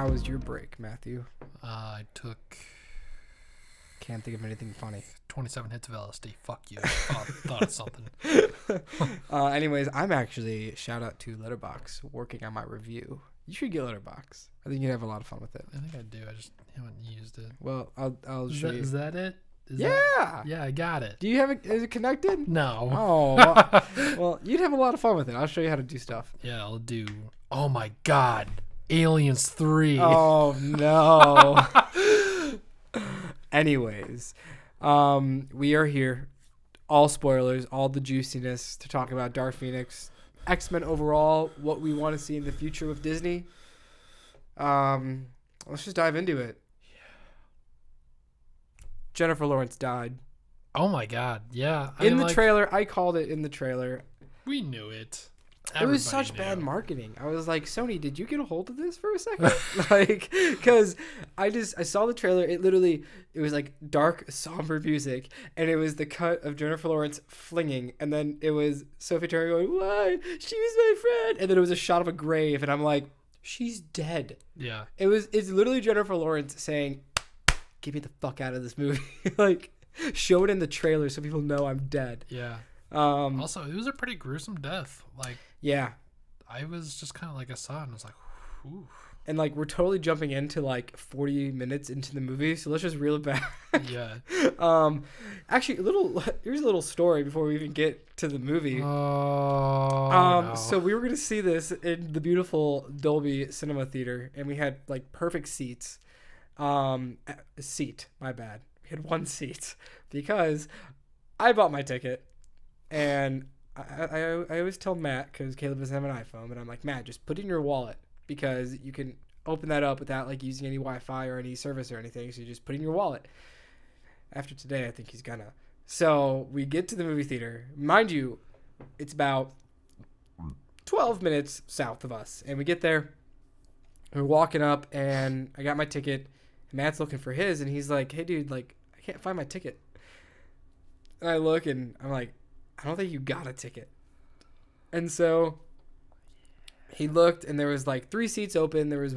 How was your break, Matthew? I took Can't think of anything funny. 27 hits of LSD. Fuck you. Thought of something. Anyways, I'm actually, shout out to Letterboxd, working on my review. You should get Letterboxd. I think you'd have a lot of fun with it. I think I do. I just haven't used it. Well, I'll show you. Is that it? Yeah. Yeah, I got it. Do you have it? Is it connected? No. Oh, well, you'd have a lot of fun with it. I'll show you how to do stuff. Yeah, I'll do. Oh my God. Aliens 3. Oh, no. Anyways, we are here, all spoilers, all the juiciness to talk about Dark Phoenix, X-Men overall, what we want to see in the future with Disney. Let's just dive into it. Jennifer Lawrence died. Oh my God. Yeah. In the trailer, I called it in the trailer. We knew it. It was such bad marketing. I was like, Sony, did you get a hold of this for a second? Because I saw the trailer. It was like dark, somber music, and it was the cut of Jennifer Lawrence flinging, and then it was Sophie Turner going, "Why? She was my friend," and then it was a shot of a grave, and I'm like, she's dead. Yeah. It's literally Jennifer Lawrence saying, "Get me the fuck out of this movie." Like, show it in the trailer so people know I'm dead. Yeah. Also, it was a pretty gruesome death. Like, yeah. I was just kind of like, I saw it and I was like, ooh. And like, we're totally jumping into like 40 minutes into the movie, so let's just reel it back. Yeah. Actually, here's a little story before we even get to the movie. Oh. No. So we were gonna see this in the beautiful Dolby Cinema Theater, and we had like perfect seats. My bad. We had one seat because I bought my ticket, and I always tell Matt, because Caleb doesn't have an iPhone, but I'm like, Matt, just put it in your wallet, because you can open that up without like using any Wi-Fi or any service or anything. So you just put it in your wallet. After today, I think he's gonna. So we get to the movie theater. Mind you, it's about 12 minutes south of us, and we get there. We're walking up, and I got my ticket. And Matt's looking for his, and he's like, "Hey, dude, like, I can't find my ticket." And I look, and I'm like, "I don't think you got a ticket." And so he looked, and there was like 3 seats open. There was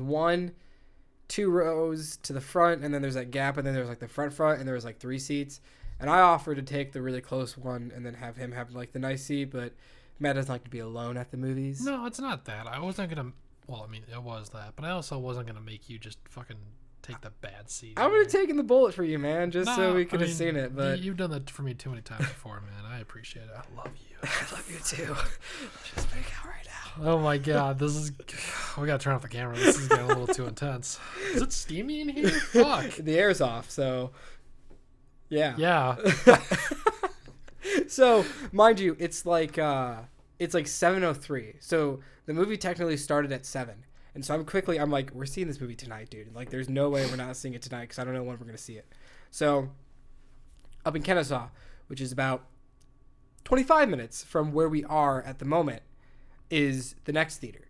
2 rows to the front, and then there's that gap, and then there was like the front, and there was like 3 seats. And I offered to take the really close one and then have him have like the nice seat, but Matt doesn't like to be alone at the movies. No, it's not that. I wasn't gonna. Well, I mean, it was that, but I also wasn't gonna make you just fucking take the bad seat. I would have taken the bullet for you, man, just so we could have seen it. But you've done that for me too many times before, man. I appreciate it. I love you. I love you too. Let's just make out right now. Oh my God, this is. We gotta turn off the camera. This is getting a little too intense. Is it steamy in here? Fuck. The air's off, so yeah. Yeah. So, mind you, it's like 7:03. So the movie technically started at 7. And so I'm like, we're seeing this movie tonight, dude. Like, there's no way we're not seeing it tonight because I don't know when we're going to see it. So, up in Kennesaw, which is about 25 minutes from where we are at the moment, is the next theater.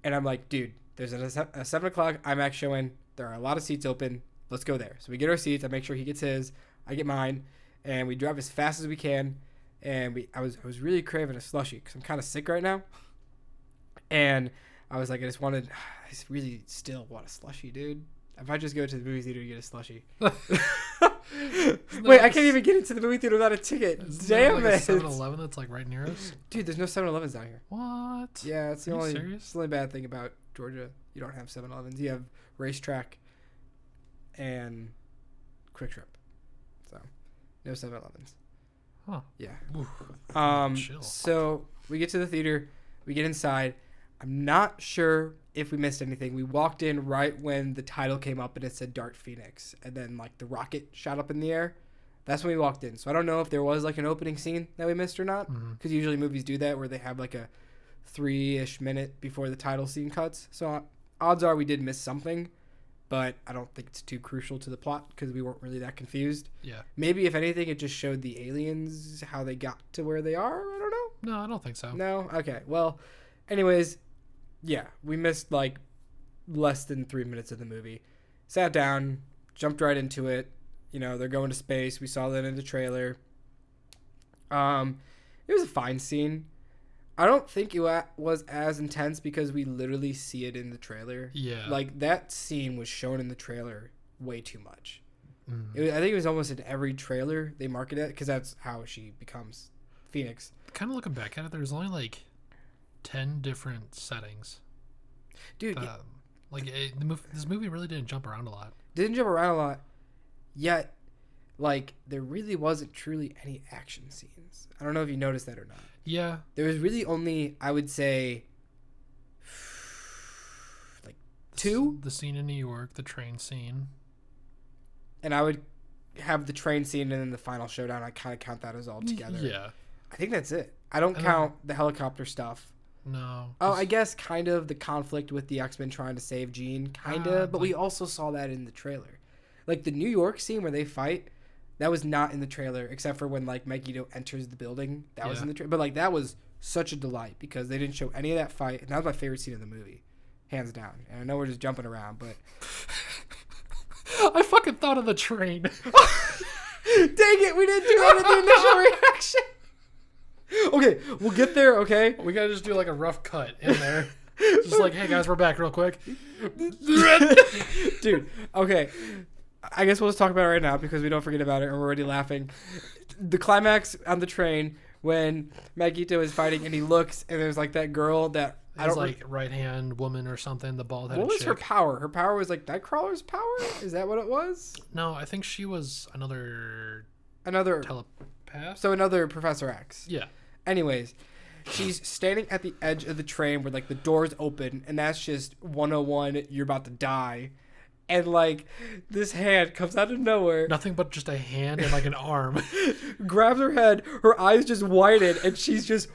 And I'm like, dude, there's a 7 o'clock IMAX showing. There are a lot of seats open. Let's go there. So we get our seats. I make sure he gets his. I get mine. And we drive as fast as we can. And I was really craving a slushie because I'm kind of sick right now. And I was like, I really still want a slushie, dude. If I just go to the movie theater to get a slushie. Wait, I can't even get into the movie theater without a ticket. Damn like it. a 7-Eleven that's like right near us? Dude, there's no 7-Elevens down here. What? Yeah, it's Are you it's serious? the only bad thing about Georgia. You don't have 7-Elevens. You have Racetrack and Quick Trip. So, no 7-Elevens. Huh. Yeah. Oof. Chill. So we get to the theater. We get inside. I'm not sure if we missed anything. We walked in right when the title came up and it said Dark Phoenix. And then like the rocket shot up in the air. That's when we walked in. So I don't know if there was like an opening scene that we missed or not. Because usually movies do that where they have like a 3-ish minute before the title scene cuts. So odds are we did miss something. But I don't think it's too crucial to the plot because we weren't really that confused. Yeah. Maybe, if anything, it just showed the aliens, how they got to where they are. I don't know. No, I don't think so. No? Okay. Well, anyways, yeah, we missed like less than 3 minutes of the movie. Sat down, jumped right into it. You know, they're going to space. We saw that in the trailer. It was a fine scene. I don't think it was as intense because we literally see it in the trailer. Yeah. Like, that scene was shown in the trailer way too much. Mm. I think it was almost in every trailer they market it because that's how she becomes Phoenix. Kind of looking back at it, there's only like 10 different settings. Dude, This movie really didn't jump around a lot. didn't jump around a lot, yet, like, there really wasn't truly any action scenes. I don't know if you noticed that or not. Yeah. There was really only, I would say, like, 2? The scene in New York, the train scene. And I would have the train scene and then the final showdown. I kind of count that as all together. Yeah. I think that's it. I don't count the helicopter stuff. No. Oh, I guess kind of the conflict with the X-Men trying to save Jean, kind of. But we also saw that in the trailer. Like, the New York scene where they fight, that was not in the trailer, except for when, like, Magneto enters the building. That was in the trailer. But, like, that was such a delight because they didn't show any of that fight. And that was my favorite scene of the movie. Hands down. And I know we're just jumping around, but... I fucking thought of the train. Dang it, we didn't do that in the initial reaction. Okay, we'll get there, okay? We gotta just do like a rough cut in there. Just like, hey guys, we're back real quick. Dude, okay. I guess we'll just talk about it right now because we don't forget about it and we're already laughing. The climax on the train when Magneto is fighting and he looks and there's like that girl that... I was like right-hand woman or something, the bald-headed What was chick. her power? Her power was like Nightcrawler's power? Is that what it was? No, I think she was another telepath. So another Professor X. Yeah. Anyways, she's standing at the edge of the train where like the doors open and that's just 101, you're about to die. And like this hand comes out of nowhere. Nothing but just a hand and like an arm. Grabs her head, her eyes just widen, and she's just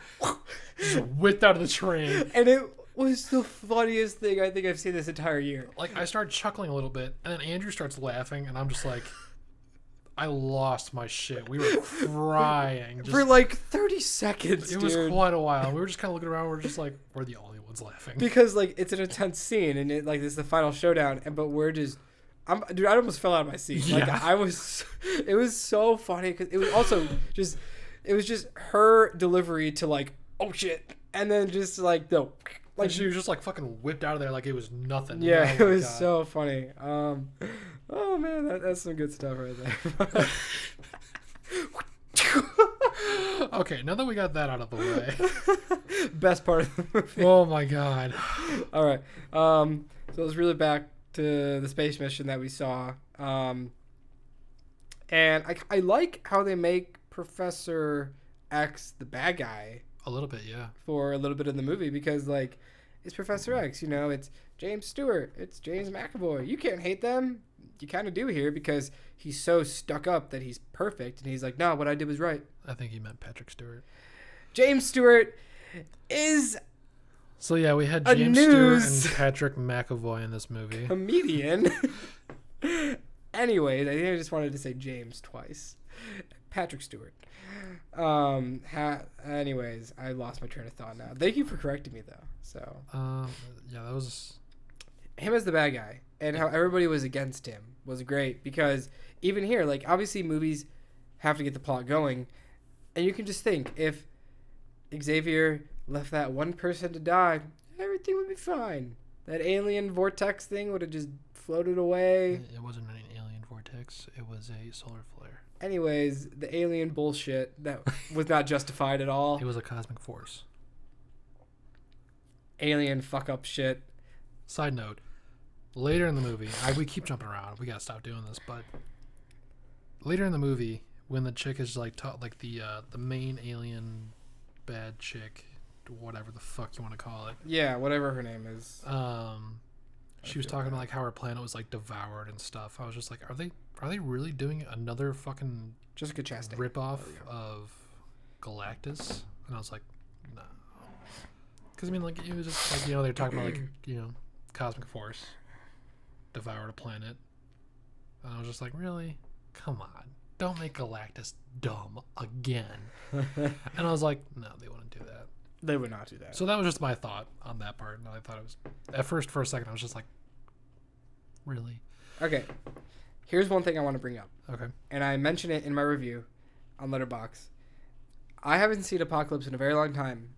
whipped out of the train. And it was the funniest thing I think I've seen this entire year. Like, I started chuckling a little bit, and then Andrew starts laughing, and I'm just like, I lost my shit. We were crying. For like 30 seconds, It was quite a while. We were just kind of looking around. We're just like, we're the only ones laughing. Because like it's an intense scene, and it like this is the final showdown, but we're just... dude, I almost fell out of my seat. Yeah. Like it was so funny because it was also just, it was just her delivery to like, oh shit, and then just like the, Like, she was just like fucking whipped out of there like it was nothing. yeah, Oh it was God. so funny. Oh man, that's some good stuff right there. Okay, now that we got that out of the way. Best part of the movie. Oh my God. All right. So let's reel it back to the space mission that we saw. And I like how they make Professor X the bad guy A little bit, yeah. for a little bit of the movie because, like, it's Professor X, you know, it's James Stewart, it's James McAvoy. You can't hate them. You kind of do here because he's so stuck up that he's perfect. And he's like, no, what I did was right. I think he meant Patrick Stewart. James Stewart is So yeah, we had A James news- Stewart and Patrick McAvoy in this movie. comedian. Anyways, I think I just wanted to say James twice. Patrick Stewart. Anyways, I lost my train of thought now. Thank you for correcting me though. So Yeah, that was... him as the bad guy and how everybody was against him was great because even here, like obviously movies have to get the plot going, and you can just think if Xavier left that one person to die, everything would be fine. That alien vortex thing would have just floated away. It wasn't an alien vortex. It was a solar flare. Anyways, the alien bullshit that was not justified at all. It was a cosmic force. Alien fuck up shit. Side note, later in the movie, we keep jumping around. We gotta stop doing this. But later in the movie, when the chick is like the main alien bad chick, whatever the fuck you want to call it. Yeah, whatever her name is. She was talking about like how her planet was like devoured and stuff. I was just like, are they really doing another fucking Jessica Chastain. ripoff of Galactus? And I was like, no. Because I mean, like it was just like, you know, they're talking about like, you know, cosmic force devoured a planet, and I was just like, really? Come on, don't make Galactus dumb again. And I was like, no, they wouldn't do that. They would not do that. So that was just my thought on that part, and I thought it was at first for a second I was just like, really? Okay. Here's one thing I want to bring up. Okay. And I mentioned it in my review on Letterboxd. I haven't seen Apocalypse in a very long time.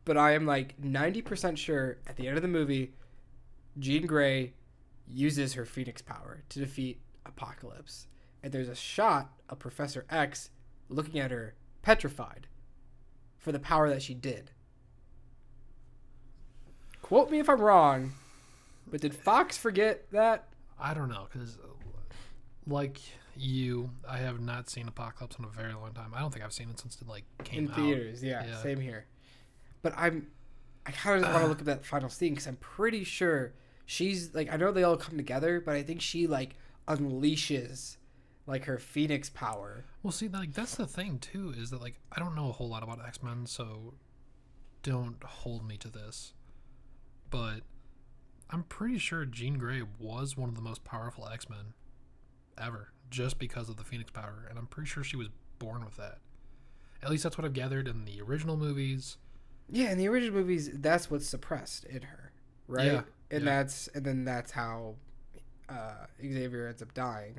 but I am like 90% sure at the end of the movie, Jean Grey uses her Phoenix power to defeat Apocalypse. And there's a shot of Professor X looking at her petrified for the power that she did. Quote me if I'm wrong, but did Fox forget that? I don't know, because like you, I have not seen Apocalypse in a very long time. I don't think I've seen it since it like came out. In theaters, yeah, same here. But I kind of just want to look at that final scene because I'm pretty sure she's like, I know they all come together, but I think she like unleashes like her Phoenix power. Well, see, like that's the thing too, is that like I don't know a whole lot about X-Men, so don't hold me to this. But I'm pretty sure Jean Grey was one of the most powerful X-Men ever, just because of the Phoenix power, and I'm pretty sure she was born with that. At least that's what I've gathered in the original movies. Yeah, in the original movies, that's what's suppressed in her, right? Yeah, and then that's how Xavier ends up dying.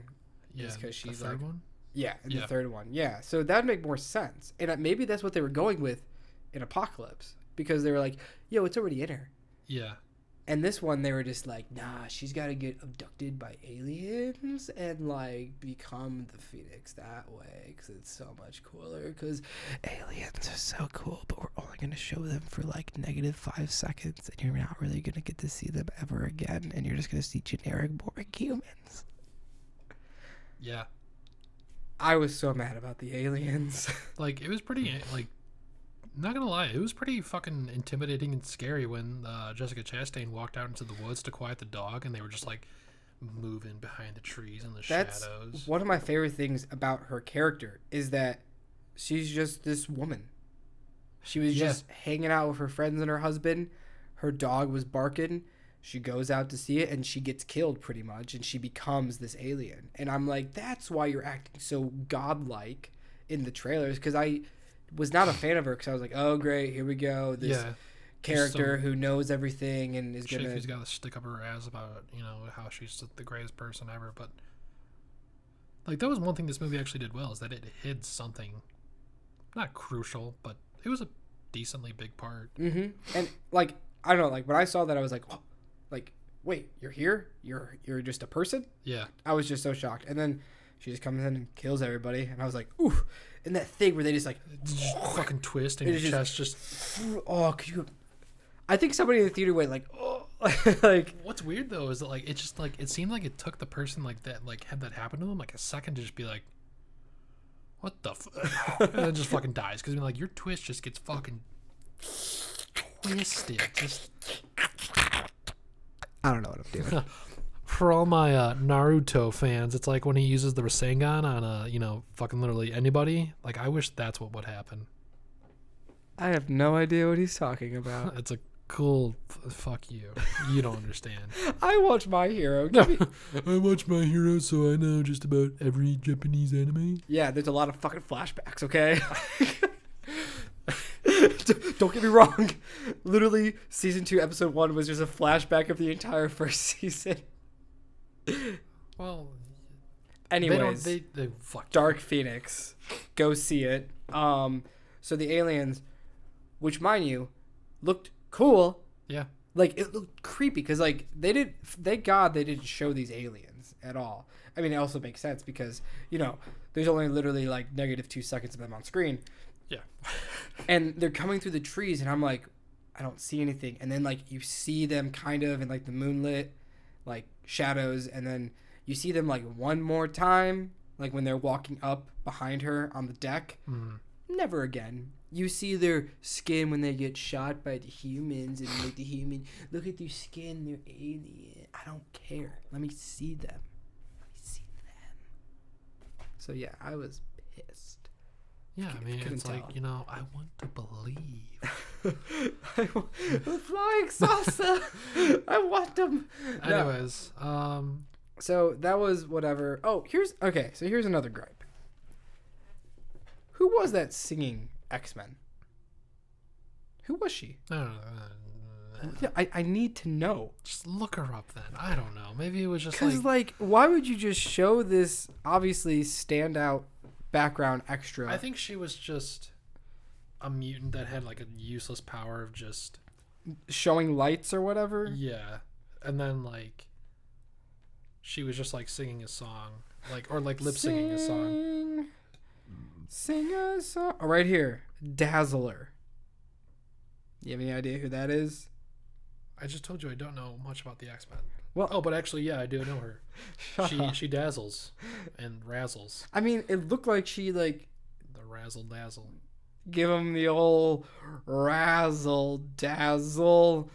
Yeah, because she's the third like, one. Yeah, in the third one. Yeah, so that'd make more sense, and maybe that's what they were going with in Apocalypse, because they were like, "Yo, it's already in her." Yeah. And this one, they were just like, nah, she's got to get abducted by aliens and, like, become the Phoenix that way because it's so much cooler because aliens are so cool, but we're only going to show them for, like, -5 seconds, and you're not really going to get to see them ever again, and you're just going to see generic, boring humans. Yeah. I was so mad about the aliens. Like, it was pretty, like, not gonna lie, it was pretty fucking intimidating and scary when Jessica Chastain walked out into the woods to quiet the dog, and they were just like moving behind the trees and the shadows. One of my favorite things about her character is that she's just this woman. She was just hanging out with her friends and her husband. Her dog was barking. She goes out to see it, and she gets killed pretty much, and she becomes this alien. And I'm like, that's why you're acting so godlike in the trailers, because I was not a fan of her because I was like, oh great, here we go, this character who knows everything and is gonna. She's got to stick up her ass about how she's the greatest person ever, but like that was one thing this movie actually did well, is that it hid something, not crucial, but it was a decently big part. Mm-hmm. And like I don't know, like when I saw that I was like, oh, like wait, you're here? You're just a person? Yeah. I was just so shocked, and then she just comes in and kills everybody, and I was like, ooh. And that thing where they just like fucking twist and your chest just oh, could you? I think somebody in the theater went like, oh, like. What's weird though is that like it just like it seemed like it took the person like that like had that happen to them like a second to just be like, what the and then just fucking dies, because like your twist just gets fucking twisted. Just I don't know what I'm doing. For all my Naruto fans, it's like when he uses the Rasengan on fucking literally anybody. Like, I wish that's what would happen. I have no idea what he's talking about. It's a cool fuck you. You don't understand. I watch My Hero. I watch My Hero, so I know just about every Japanese anime. Yeah, there's a lot of fucking flashbacks, okay? Don't get me wrong. Literally, season 2, episode 1 was just a flashback of the entire first season. Well, anyways, they fuck Dark Phoenix, go see it. So the aliens, which mind you, looked cool. Yeah, like it looked creepy because like thank God they didn't show these aliens at all. I mean, it also makes sense because there's only literally like -2 seconds of them on screen. Yeah, and they're coming through the trees, and I'm like, I don't see anything, and then like you see them kind of in like the moonlit like shadows, and then you see them like one more time, like when they're walking up behind her on the deck. Never again. You see their skin when they get shot by the humans, and like the human, look at their skin, they're alien. I don't care. Let me see them. So yeah, I was pissed. Yeah, I mean, it's like, I want to believe. The flying saucer. I want them. Anyways, so that was whatever. Oh, here's another gripe. Who was that singing X-Men? Who was she? I don't know. Yeah, I need to know. Just look her up then. I don't know. Maybe it was just because why would you just show this obviously standout background extra? I think she was just a mutant that had like a useless power of just Showing lights or whatever. yeah, and then like she was just like singing a song, like or like lip singing a song. Sing a song. Oh, right here, Dazzler. You have any idea who that is? I just told you I don't know much about the X-Men. Well, Oh, but actually, yeah, I do know her. shut up. She dazzles and razzles. I mean, it looked like she like The razzle dazzle. give him the old razzle dazzle.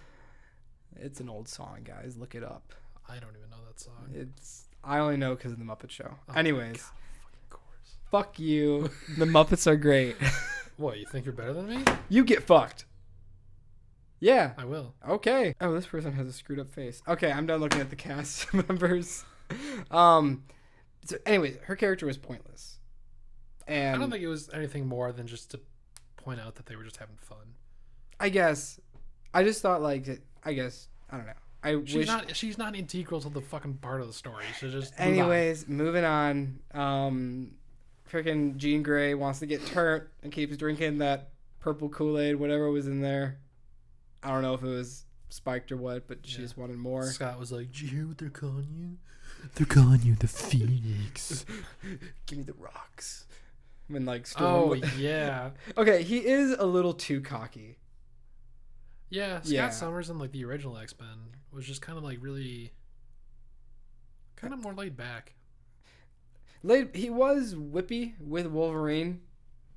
It's an old song, guys. Look it up. I don't even know that song. I only know because of the Muppet Show. Oh, Anyways, God, of course. fuck you. The Muppets are great. What, you think you're better than me? You get fucked. Yeah. I will. Okay. Oh, this person has a screwed up face. Okay, I'm done looking at the cast members. So anyways, her character was pointless. And I don't think it was anything more than just to point out that they were just having fun. I guess I just thought like I don't know. She's not integral to the fucking part of the story. So just anyways, moving on. Freaking Jean Grey wants to get turned and keeps drinking that purple Kool-Aid, whatever was in there. I don't know if it was spiked or what, but she just wanted more. Scott was like, "Did you hear what they're calling you? They're calling you the Phoenix." Give me the rocks. When like Storm. Oh yeah, Okay, he is a little too cocky. yeah. Scott Yeah. Summers in like the original X-Men was just kind of like really, kind of more laid back. He was whippy with Wolverine,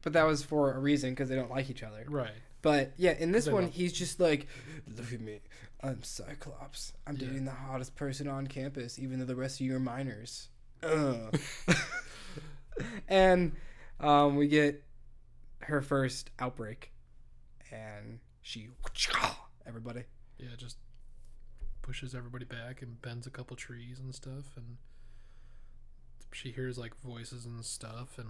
but that was for a reason because they don't like each other. Right. But yeah, in this They one, don't. he's just like, look at me, I'm Cyclops. I'm Yeah. dating the hottest person on campus, even though the rest of you are minors. And we get her first outbreak, and she everybody. Yeah, just pushes everybody back and bends a couple trees and stuff, and she hears like voices and stuff, and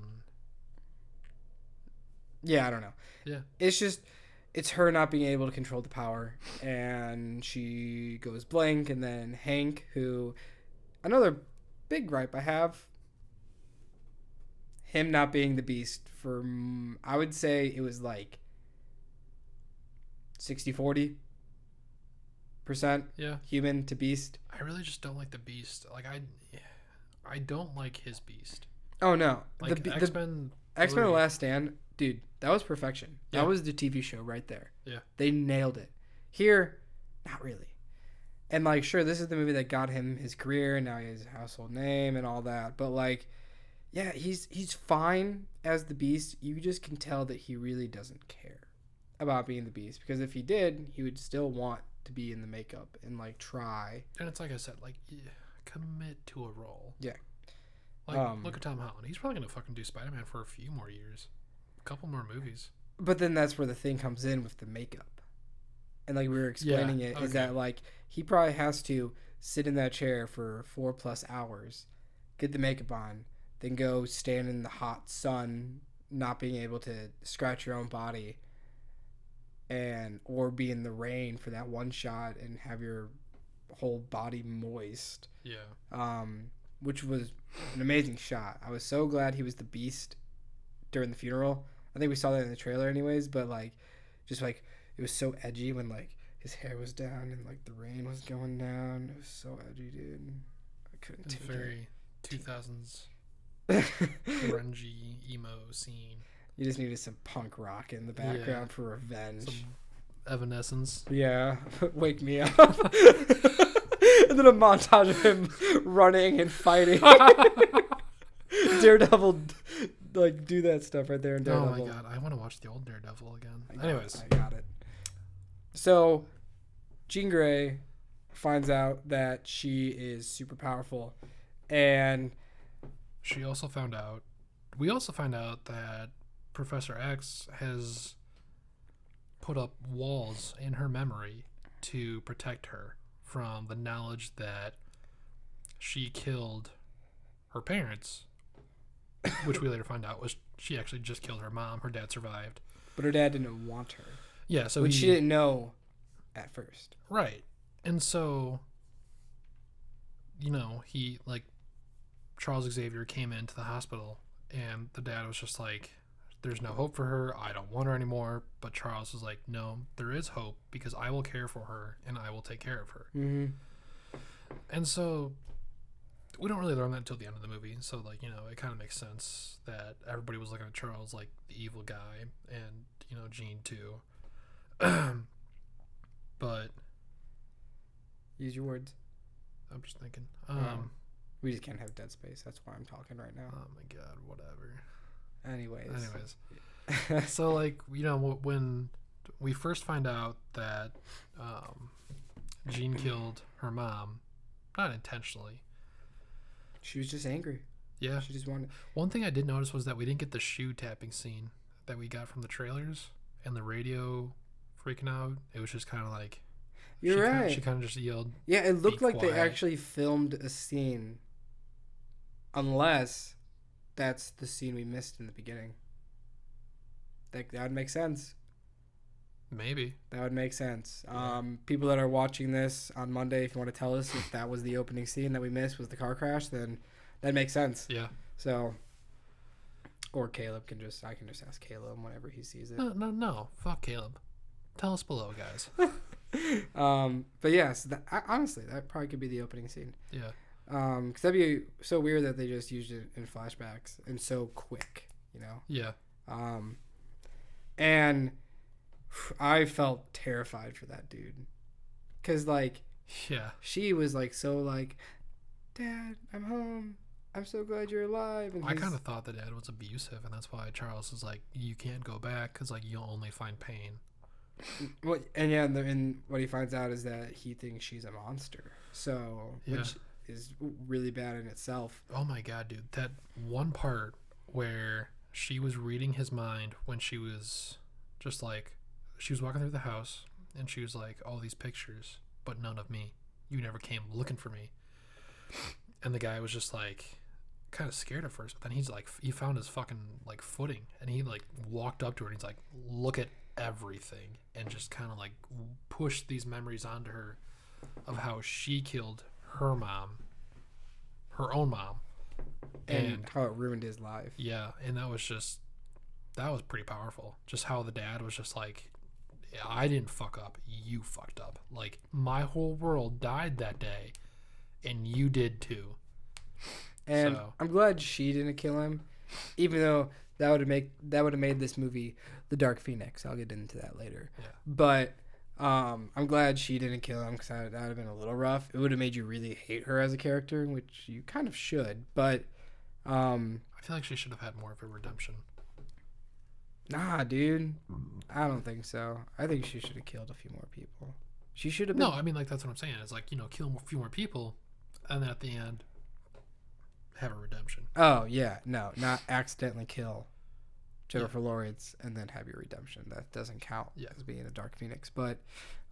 Yeah, I don't know. yeah, It's her not being able to control the power, and she goes blank, and then Hank, who, another big gripe I have, him not being the Beast for, I would say it was like 60-40% yeah. human to Beast. I really just don't like the Beast. Like I don't like his Beast. Oh no, Like the X-Men. X-Men: The 3. Last Stand, dude, that was perfection. Yeah. That was the TV show right there. Yeah. They nailed it. Here, not really. And like, sure, this is the movie that got him his career, and now he has a household name and all that. But like, yeah, he's fine as the Beast. You just can tell that he really doesn't care about being the Beast, because if he did, he would still want to be in the makeup and like try. And it's like I said, like commit to a role. Yeah. Like look at Tom Holland. He's probably gonna fucking do Spider-Man for a few more years, a couple more movies. But then that's where the thing comes in with the makeup. And like we were explaining is okay. that like he probably has to sit in that chair for 4+ hours, get the makeup on, then go stand in the hot sun, not being able to scratch your own body, and or be in the rain for that one shot and have your whole body moist. Yeah. Which was an amazing shot. I was so glad he was the Beast during the funeral. I think we saw that in the trailer anyways, but like just like it was so edgy when like his hair was down and like the rain was going down. It was so edgy, dude. I couldn't It's take very 2000s it. grungy emo scene. You just needed some punk rock in the background for revenge. Some Evanescence. Yeah, wake me up. And then a montage of him running and fighting. Daredevil, like, do that stuff right there in Oh Daredevil. my god, I want to watch the old Daredevil again. I got Anyways, it. I got it. So, Jean Grey finds out that she is super powerful, and we also found out that Professor X has put up walls in her memory to protect her from the knowledge that she killed her parents, which we later find out was she actually just killed her mom. Her dad survived. but her dad didn't want her, Yeah, so which she didn't know at first. right. And so, he, like, Charles Xavier came into the hospital, and the dad was just like, there's no hope for her. I don't want her anymore. But Charles is like, no, there is hope because I will care for her and I will take care of her. Mm-hmm. And so we don't really learn that until the end of the movie. So, like, you know, it kind of makes sense that everybody was looking at Charles like the evil guy and, you know, Jean too. But Use your words. I'm just thinking. We just can't have dead space. That's why I'm talking right now. Oh my God, whatever. Anyways. So, like, you know, when we first find out that Jean killed her mom, not intentionally. She was just angry. Yeah. She just wanted. One thing I did notice was that we didn't get the shoe tapping scene that we got from the trailers and the radio freaking out. It was just kind of like. You're right. She kind of just yelled. Yeah, it looked like quiet. they actually filmed a scene. Unless that's the scene we missed in the beginning. That would make sense. Maybe. That would make sense. Yeah. People that are watching this on Monday, if you want to tell us if that was the opening scene that we missed was the car crash, then that makes sense. Yeah. So, or Caleb can just, I can just ask Caleb whenever he sees it. No. Fuck Caleb. Tell us below, guys. But yes, honestly, that probably could be the opening scene. Yeah. Because that'd be so weird that they just used it in flashbacks and so quick, you know? Yeah. And I felt terrified for that dude. Because, like, Yeah. she was, like, so, like, Dad, I'm home. I'm so glad you're alive. And I kind of thought the dad was abusive, and that's why Charles is like, you can't go back because, like, you'll only find pain. Well, and yeah, and what he finds out is that he thinks she's a monster. So, Yeah. which is really bad in itself. Oh my God, dude. That one part where she was reading his mind when she was just like, she was walking through the house and she was like, all these pictures, but none of me. You never came looking for me. And the guy was just like, kind of scared at first, but then he's like, he found his fucking like footing and he like walked up to her and he's like, look at everything, and just kind of like pushed these memories onto her of how she killed her mom, her own mom, And how it ruined his life. yeah, and that was pretty powerful. Just how the dad was just like, I didn't fuck up, you fucked up. Like, my whole world died that day, and you did too. And So- I'm glad she didn't kill him, even though that would have made this movie The Dark Phoenix. I'll get into that later. Yeah. But I'm glad she didn't kill him because that would have been a little rough. It would have made you really hate her as a character, which you kind of should. But I feel like she should have had more of a redemption. nah, dude, I don't think so. I think she should have killed a few more people. She should have been. No, I mean, like, that's what I'm saying. It's like, you know, kill a few more people, and then at the end, have a redemption. Oh yeah, no, not accidentally kill Jennifer Lawrence and then have your redemption. That doesn't count as being a Dark Phoenix. But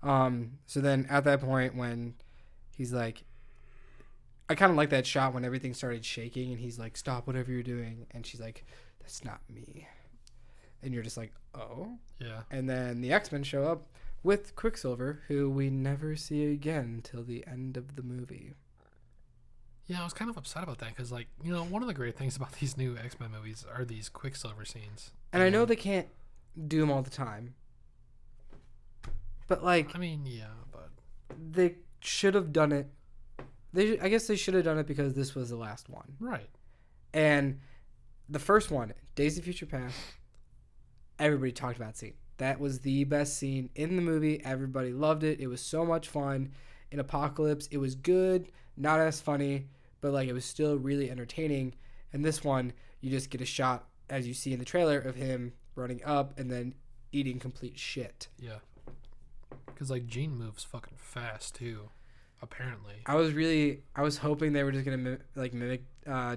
so then at that point when he's like, I kind of like that shot when everything started shaking and he's like, stop whatever you're doing, and she's like, that's not me, and you're just like, oh. Yeah. And then the X-Men show up with Quicksilver, who we never see again until the end of the movie. Yeah, I was kind of upset about that because, like, you know, one of the great things about these new X-Men movies are these Quicksilver scenes. And I know they can't do them all the time. But, like, I mean, yeah, but they should have done it. I guess they should have done it because this was the last one. right. And the first one, Days of Future Past, everybody talked about that scene. That was the best scene in the movie. Everybody loved it. It was so much fun. In Apocalypse, it was good, not as funny, but like it was still really entertaining. And this one, you just get a shot, as you see in the trailer, of him running up and then eating complete shit. Yeah. Because, like, Jean moves fucking fast, too, apparently. I was hoping they were just gonna mimic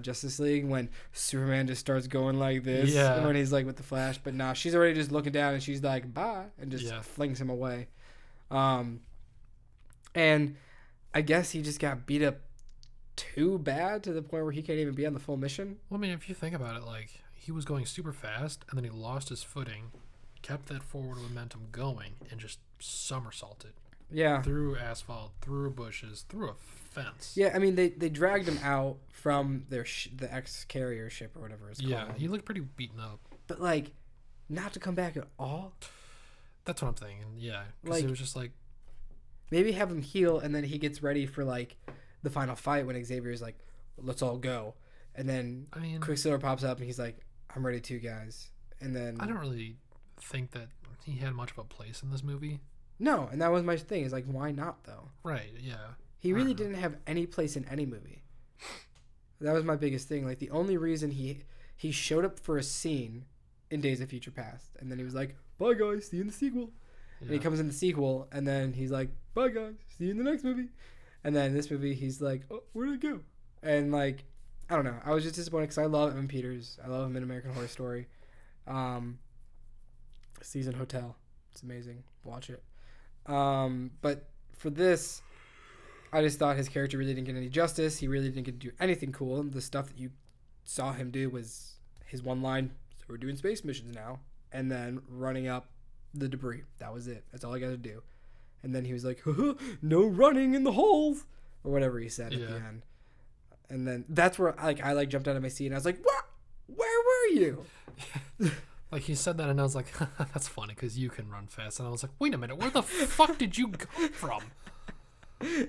Justice League when Superman just starts going like this when he's like with the Flash, but nah, she's already just looking down and she's like bye and just flings him away. And I guess he just got beat up too bad to the point where he can't even be on the full mission. Well, I mean, if you think about it, like, he was going super fast and then he lost his footing, kept that forward momentum going, and just somersaulted. Yeah. Through asphalt, through bushes, through a fence. Yeah, I mean, they dragged him out from the X carrier ship or whatever it's called. Yeah, he looked pretty beaten up. But, like, not to come back at all. That's what I'm thinking. Yeah, because Like- it was just like, Maybe have him heal, and then he gets ready for like the final fight when Xavier's like, "Let's all go," and then I mean, Quicksilver pops up and he's like, "I'm ready too, guys." And then I don't really think that he had much of a place in this movie. no, and that was my thing. Is like, why not though? Right? Yeah. He I really don't know. didn't have any place in any movie. That was my biggest thing. Like the only reason he showed up for a scene in Days of Future Past, and then he was like, "Bye guys, see you in the sequel." And he Yeah. comes in the sequel, and then he's like, "Bye guys, see you in the next movie." And then in this movie, he's like, "Oh, where'd it go?" And like, I don't know. I was just disappointed because I love Evan Peters. I love him in American Horror Story. Season Hotel. It's amazing. Watch it. But for this, I just thought his character really didn't get any justice. He really didn't get to do anything cool. The stuff that you saw him do was his one line, "So we're doing space missions now," and then running up the debris. That was it. That's all I got to do. And then he was like, "Haha, no running in the holes," or whatever he said at the Yeah. end. And then that's where I jumped out of my seat and I was like, "What? Where were you?" Like he said that, and I was like, "That's funny because you can run fast." And I was like, "Wait a minute, where the fuck did you come from?"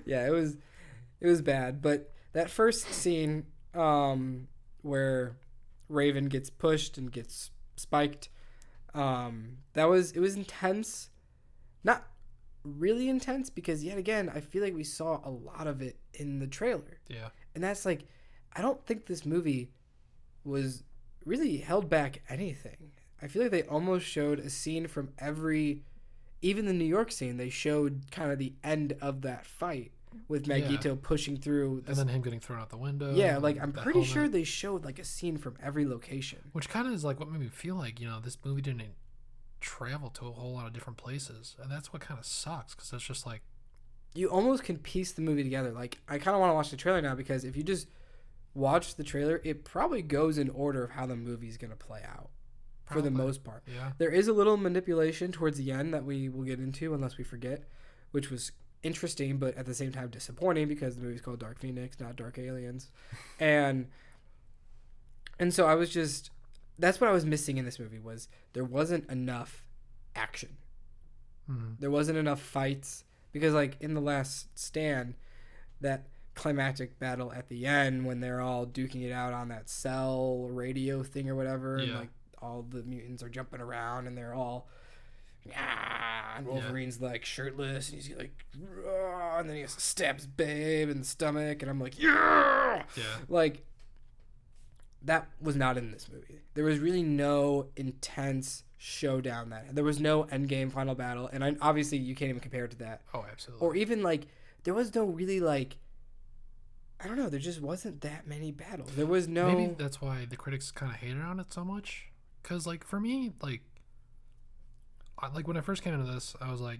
Yeah, it was bad. But that first scene, where Raven gets pushed and gets spiked, it was intense. Not really intense because yet again, I feel like we saw a lot of it in the trailer. Yeah. And that's like, I don't think this movie was really held back anything. I feel like they almost showed a scene from even the New York scene, they showed kind of the end of that fight with Magneto pushing through. And then him getting thrown out the window. Yeah, like I'm the pretty helmet. sure they showed like a scene from every location. Which kind of is like what made me feel like, this movie didn't travel to a whole lot of different places. And that's what kind of sucks because it's just like, You almost can piece the movie together. Like I kind of want to watch the trailer now because if you just watch the trailer, it probably goes in order of how the movie's going to play out for the Probably. most part. yeah. There is a little manipulation towards the end that we will get into unless we forget, which was interesting but at the same time disappointing because the movie's called Dark Phoenix, not Dark Aliens. And so I was just, that's what I was missing in this movie was there wasn't enough action. Mhm. There wasn't enough fights because like in The Last Stand, that climactic battle at the end when they're all duking it out on that cell radio thing or whatever, and Yeah. like all the mutants are jumping around and they're all, and Wolverine's like shirtless and he's like, "Rah," and then he stabs Babe in the stomach, and I'm like, yeah, Yeah. like that was not in this movie. There was really no intense showdown there was no endgame final battle, and obviously you can't even compare it to that, Oh, absolutely. or even like there was no really like, I don't know, there just wasn't that many battles. There was no, Maybe that's why the critics kind of hated on it so much. Because, like, for me, like when I first came into this, I was like,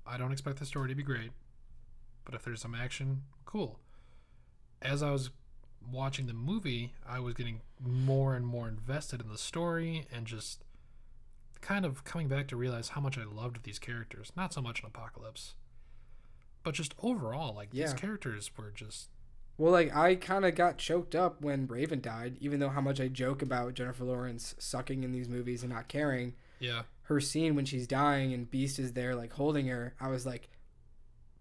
I don't expect the story to be great. But if there's some action, cool. As I was watching the movie, I was getting more and more invested in the story and just kind of coming back to realize how much I loved these characters. Not so much in Apocalypse, but just overall, like, these Yeah. characters were just... well, like I kind of got choked up when Raven died, even though how much I joke about Jennifer Lawrence sucking in these movies and not caring. Yeah. Her scene when she's dying and Beast is there like holding her, I was like,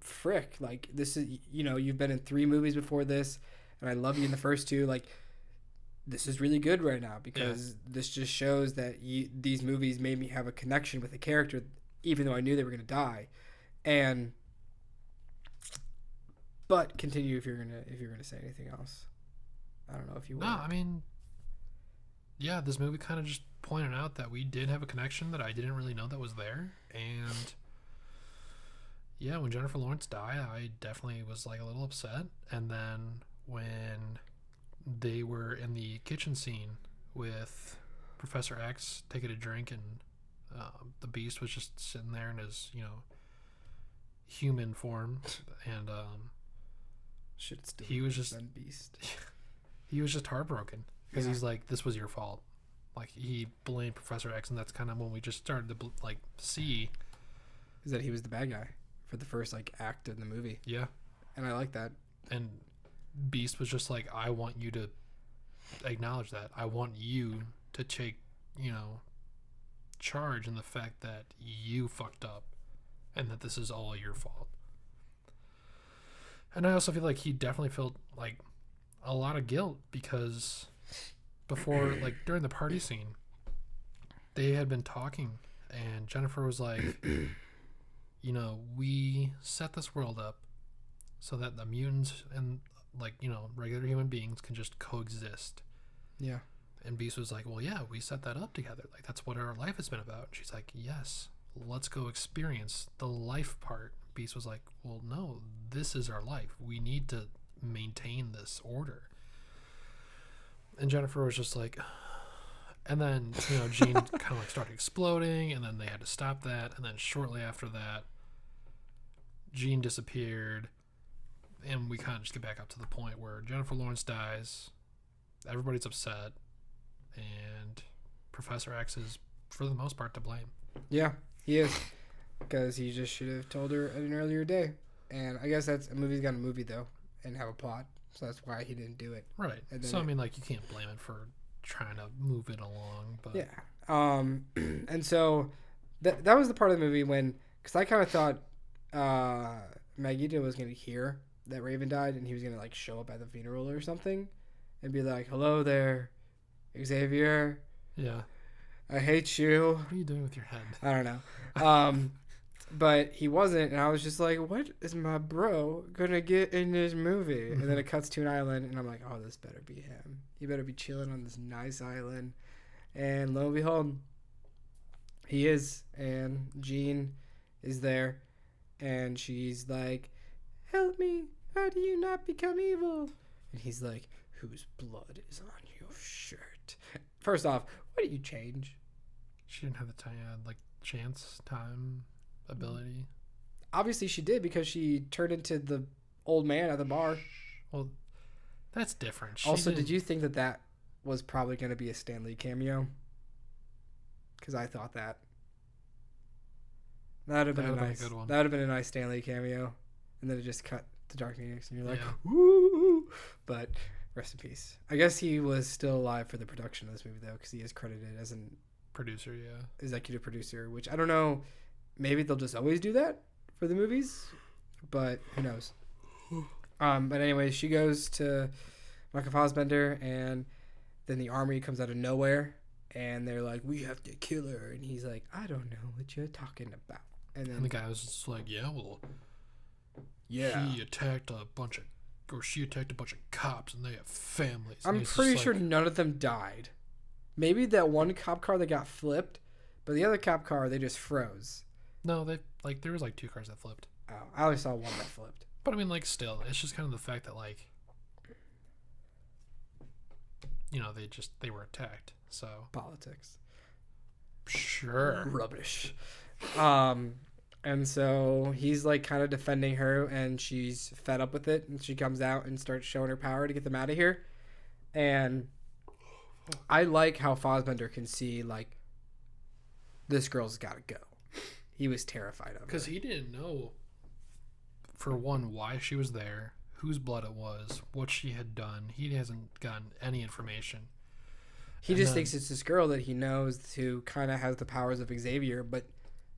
frick, like this is, you've been in 3 movies before this and I love you in the first 2, like this is really good right now because this just shows that these movies made me have a connection with a character even though I knew they were going to die. And but continue if you're going to say anything else. I don't know if you will. No, I mean, yeah, this movie kind of just pointed out that we did have a connection that I didn't really know that was there. And yeah, when Jennifer Lawrence died, I definitely was like a little upset. And then when they were in the kitchen scene with Professor X taking a drink and the Beast was just sitting there in his, human form. And Should still he was just... been Beast. he was just heartbroken because Yeah. he's like, this was your fault. Like, he blamed Professor X, and that's kind of when we just started to see. Is that he was the bad guy for the first like act in the movie, Yeah. and I like that. And Beast was just like, I want you to acknowledge that. I want you to take charge in the fact that you fucked up and that this is all your fault. And I also feel like he definitely felt like a lot of guilt because before, like during the party scene, they had been talking and Jennifer was like, you know, we set this world up so that the mutants and, like, you know, regular human beings can just coexist. Yeah. And Beast was like, well, yeah, we set that up together. Like, that's what our life has been about. And she's like, yes, let's go experience the life part. Beast was like, well, no, this is our life. We need to maintain this order. And Jennifer was just like, and then, you know, Jean kind of like started exploding, and then they had to stop that. And then shortly after that, Jean disappeared, and we kind of just get back up to the point where Jennifer Lawrence dies. Everybody's upset, and Professor X is, for the most part, to blame. Yeah, he is. Because he just should have told her at an earlier day. And I guess that's a movie's got a movie, though, and have a plot. So that's why he didn't do it. Right. So, I mean, like, you can't blame it for trying to move it along. But yeah. And so that was the part of the movie when, because I kind of thought Magneto was going to hear that Raven died, and he was going to, like, show up at the funeral or something and be like, hello there, Xavier. Yeah. I hate you. What are you doing with your head? I don't know. But he wasn't, and I was just like, what is my bro gonna get in this movie? And then it cuts to an island, and I'm like, oh, this better be him. He better be chilling on this nice island. And lo and behold, he is, and Jean is there, and she's like, help me, how do you not become evil? And he's like, whose blood is on your shirt? First off, why did you change? She didn't have the time, time, ability. Obviously she did, because she turned into the old man at the bar. Well, that's different. Also, did you think that was probably going to be a Stan Lee cameo? Because I thought that. That would have been a good one. That would have been a nice Stan Lee cameo. And then it just cut to Dark Phoenix, and you're like, woo! But rest in peace. I guess he was still alive for the production of this movie, though, because he is credited as an producer, yeah, executive producer, which I don't know. Maybe they'll just always do that for the movies, but who knows? But anyways, she goes to Michael Fassbender, and then the army comes out of nowhere, and they're like, we have to kill her. And he's like, I don't know what you're talking about. And then the guy was just like, yeah, well, yeah, she attacked a bunch of cops, and they have families. I'm pretty sure none of them died. Maybe that one cop car that got flipped, but the other cop car, they just froze. No, there was like 2 cars that flipped. Oh, I only saw one that flipped. But I mean, like, still, it's just kind of the fact that, like, you know, they were attacked. So politics. Sure. Rubbish. And so he's like kind of defending her, and she's fed up with it, and she comes out and starts showing her power to get them out of here. And I like how Fassbender can see, like, this girl's got to go. He was terrified of her. Because he didn't know, for one, why she was there, whose blood it was, what she had done. He hasn't gotten any information. He just thinks it's this girl that he knows who kind of has the powers of Xavier, but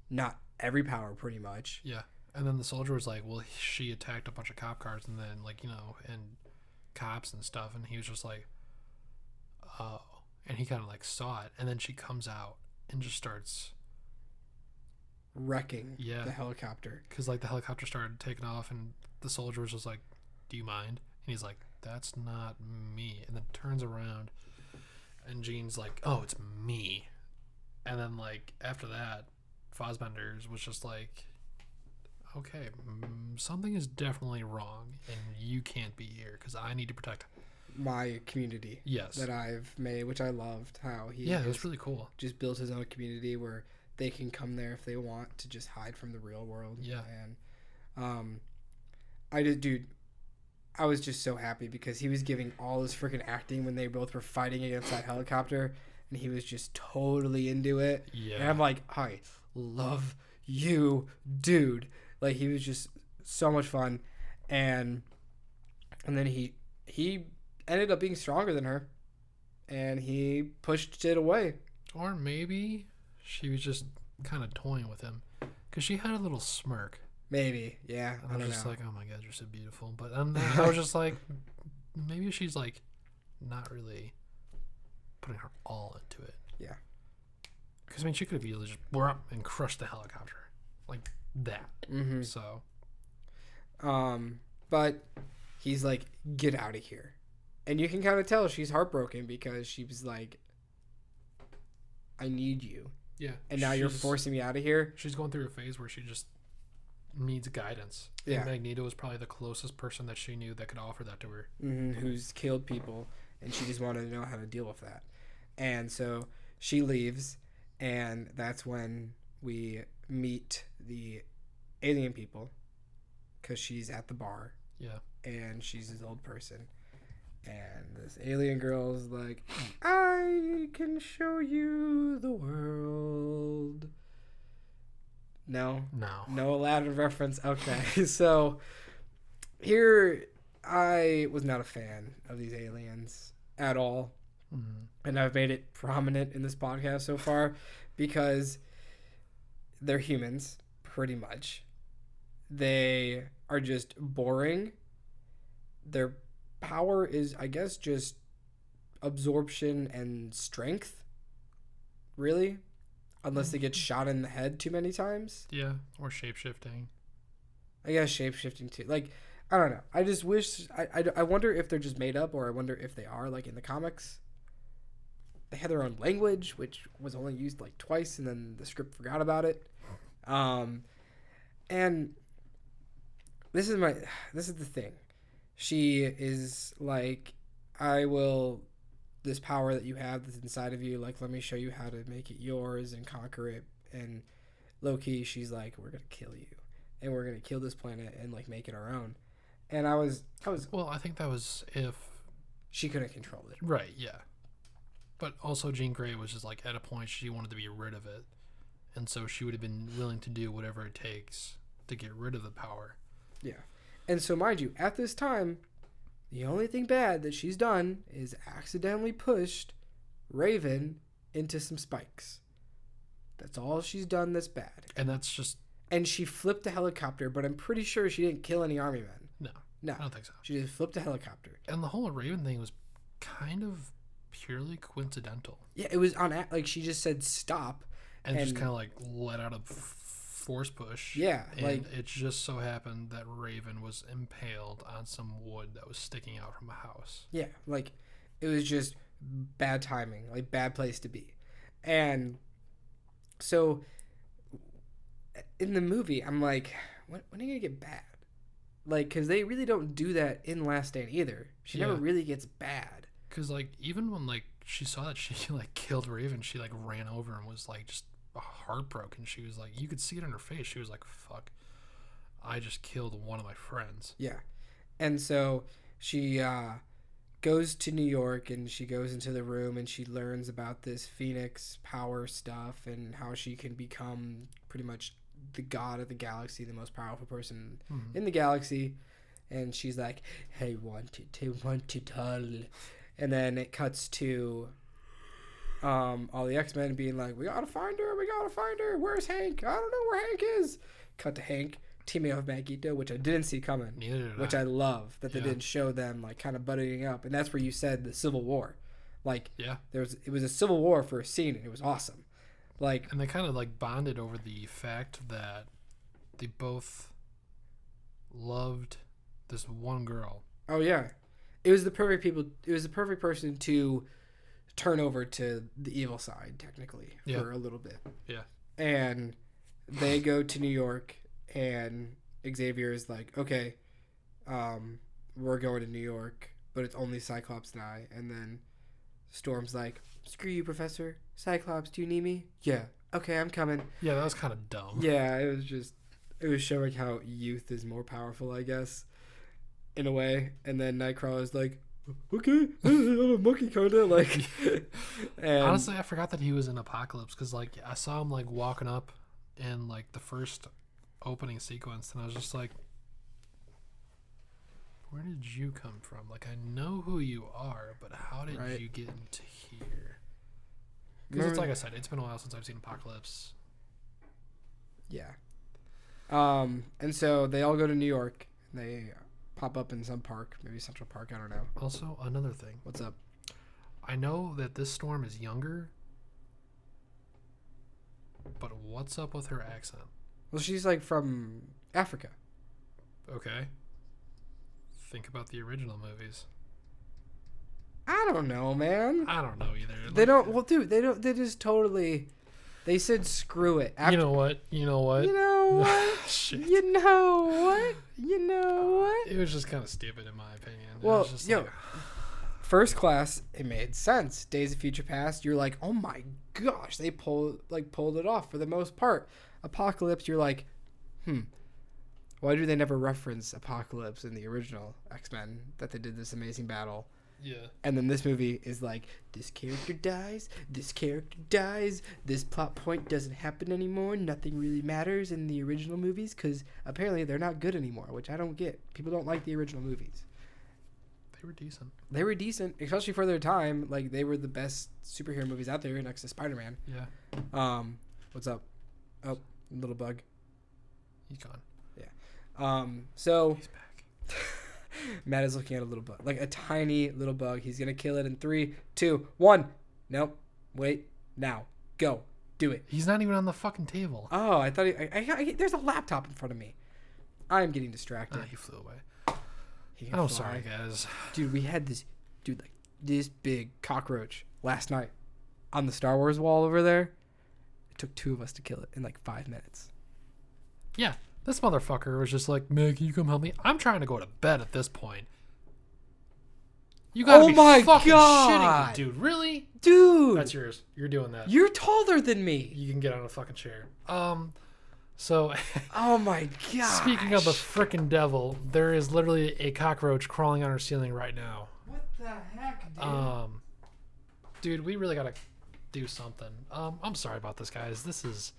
not every power, pretty much. Yeah. And then the soldier was like, well, she attacked a bunch of cop cars, and then, like, you know, and cops and stuff. And he was just like, oh. And he kind of, like, saw it. And then she comes out and just starts wrecking the helicopter. Because, like, the helicopter started taking off, and the soldier was just like, do you mind? And he's like, that's not me. And then turns around, and Jean's like, oh, it's me. And then, like, after that, Fassbender's was just like, okay, something is definitely wrong, and you can't be here because I need to protect my community. Yes. That I've made, which I loved how he it was really cool. Just built his own community where they can come there if they want to just hide from the real world. Yeah. And I was just so happy because he was giving all his freaking acting when they both were fighting against that helicopter, and he was just totally into it. Yeah. And I'm like, I love you, dude. Like, he was just so much fun. And then he ended up being stronger than her, and he pushed it away. Or maybe she was just kind of toying with him, because she had a little smirk. Maybe, yeah. And I I was don't just know. like, oh my god, you're so beautiful. But I was just like, maybe she's like not really putting her all into it. Yeah. Because I mean, she could have easily just blew up and crushed the helicopter like that. Mm-hmm. So But he's like, get out of here. And you can kind of tell she's heartbroken because she was like, I need you. yeah, And now you're forcing me out of here. She's going through a phase where she just needs guidance. Yeah. And Magneto was probably the closest person that she knew that could offer that to her. Who's killed people. And she just wanted to know how to deal with that. And so she leaves. And that's when we meet the alien people. Because she's at the bar. Yeah. And she's this old person. And this alien girl is like, I can show you the world. No Aladdin reference. Okay. So here, I was not a fan of these aliens at all. Mm-hmm. And I've made it prominent in this podcast so far because they're humans, pretty much. They are just boring. Their power is, I guess, just absorption and strength. Really? Unless they get shot in the head too many times. Yeah, or shape-shifting. I guess shape-shifting too. Like, I don't know. I just wish... I wonder if they're just made up, or I wonder if they are, like, in the comics. They had their own language, which was only used, like, twice, and then the script forgot about it. And this is the thing. She is like, this power that you have that's inside of you, like, let me show you how to make it yours and conquer it. And low-key, she's like, we're gonna kill you, and we're gonna kill this planet and, like, make it our own. And I was Well, I think that was if she couldn't control it. right, yeah. But also Jean Grey was just like, at a point she wanted to be rid of it, and so she would have been willing to do whatever it takes to get rid of the power. Yeah. And so, mind you, at this time, the only thing bad that she's done is accidentally pushed Raven into some spikes. That's all she's done that's bad. And that's just... And she flipped the helicopter, but I'm pretty sure she didn't kill any army men. No. I don't think so. She just flipped the helicopter. And the whole Raven thing was kind of purely coincidental. Yeah, it was on... Like, she just said stop. And just kind of, like, let out a force push. Yeah. And like, it just so happened that Raven was impaled on some wood that was sticking out from a house. yeah, like, it was just bad timing. Like, bad place to be. And so, in the movie, I'm like, when are you going to get bad? Like, because they really don't do that in Last Stand either. She never really gets bad. Because, like, even when, like, she saw that she, like, killed Raven, she, like, ran over and was, like, just heartbroken. She was like, you could see it in her face. She was like, fuck, I just killed one of my friends. Yeah. And so she goes to New York, and she goes into the room, and she learns about this Phoenix power stuff and how she can become pretty much the god of the galaxy, the most powerful person in the galaxy. And she's like, I want it all. And then it cuts to all the X-Men being like, we gotta find her, where's Hank? I don't know where Hank is. Cut to Hank teaming up with Magneto, which I didn't see coming. Neither did which I love that they didn't show them, like, kind of buddying up. And that's where you said the Civil War. Like, it was a civil war for a scene, and it was awesome. Like, and they kind of, like, bonded over the fact that they both loved this one girl. Oh yeah, it was the perfect person to turn over to the evil side, technically, for a little bit. Yeah. And they go to New York, and Xavier is like, okay, we're going to New York, but it's only Cyclops and I. And then Storm's like, screw you, Professor. Cyclops, do you need me? Yeah. Okay, I'm coming. Yeah, that was kind of dumb. Yeah, it was showing how youth is more powerful, I guess, in a way. And then Nightcrawler's like, okay, I'm a monkey kind of, like. And honestly, I forgot that he was in Apocalypse, because, like, I saw him, like, walking up in, like, the first opening sequence, and I was just like, where did you come from? Like, I know who you are, but how did you get into here? Because it's like I said, it's been a while since I've seen Apocalypse. Yeah. And so they all go to New York. They pop up in some park, maybe Central Park. I don't know. Also, another thing. What's up? I know that this Storm is younger, but what's up with her accent? Well, she's like from Africa. Okay. Think about the original movies. I don't know, man. I don't know either. They don't. Well, dude, they don't. They just totally. They said screw it. You know what? You know what? You know what? Shit. You know what? You know what? It was just kind of stupid in my opinion. It Well, was just yo, like, First Class, it made sense. Days of Future Past, you're like, oh my gosh, they pulled it off for the most part. Apocalypse, you're like, why do they never reference Apocalypse in the original X-Men that they did this amazing battle? yeah. And then this movie is like, this character dies, this plot point doesn't happen anymore, nothing really matters in the original movies because apparently they're not good anymore, which I don't get. People don't like the original movies. They were decent. They were decent, especially for their time. Like, they were the best superhero movies out there next to Spider-Man. Yeah. What's up? Oh, little bug. He's gone. So He's back. Matt is looking at a little bug, like a tiny little bug. He's gonna kill it in 3, 2, 1. Nope. Wait. Now. Go. Do it. He's not even on the fucking table. Oh, I thought there's a laptop in front of me. I'm getting distracted. He flew away. He can I'm fly. sorry, guys. Dude, we had this big cockroach last night on the Star Wars wall over there. It took 2 of us to kill it in like 5 minutes. Yeah, this motherfucker was just like, "Man, can you come help me? I'm trying to go to bed at this point." You gotta be fucking shitting me, dude. Really? Dude! That's yours. You're doing that. You're taller than me! You can get on a fucking chair. So... Oh my god. Speaking of the frickin' devil, there is literally a cockroach crawling on our ceiling right now. What the heck, dude? Dude, we really gotta do something. I'm sorry about this, guys. This is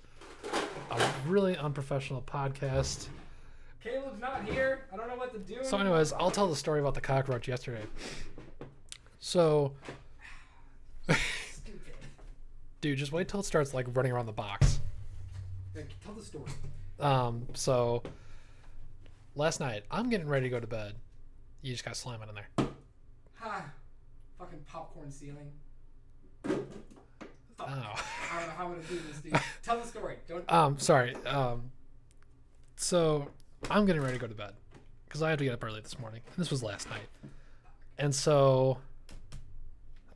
a really unprofessional podcast. Caleb's not here. I don't know what to do. So anyways, I'll tell the story about the cockroach yesterday. So, dude, just wait till it starts like running around the box. Tell the story. So last night, I'm getting ready to go to bed. You just got slam it in there. Ha! Fucking popcorn ceiling. Oh. I don't know how I'm gonna do this, dude. Tell the story. Don't. Sorry. So I'm getting ready to go to bed because I had to get up early this morning. This was last night, and so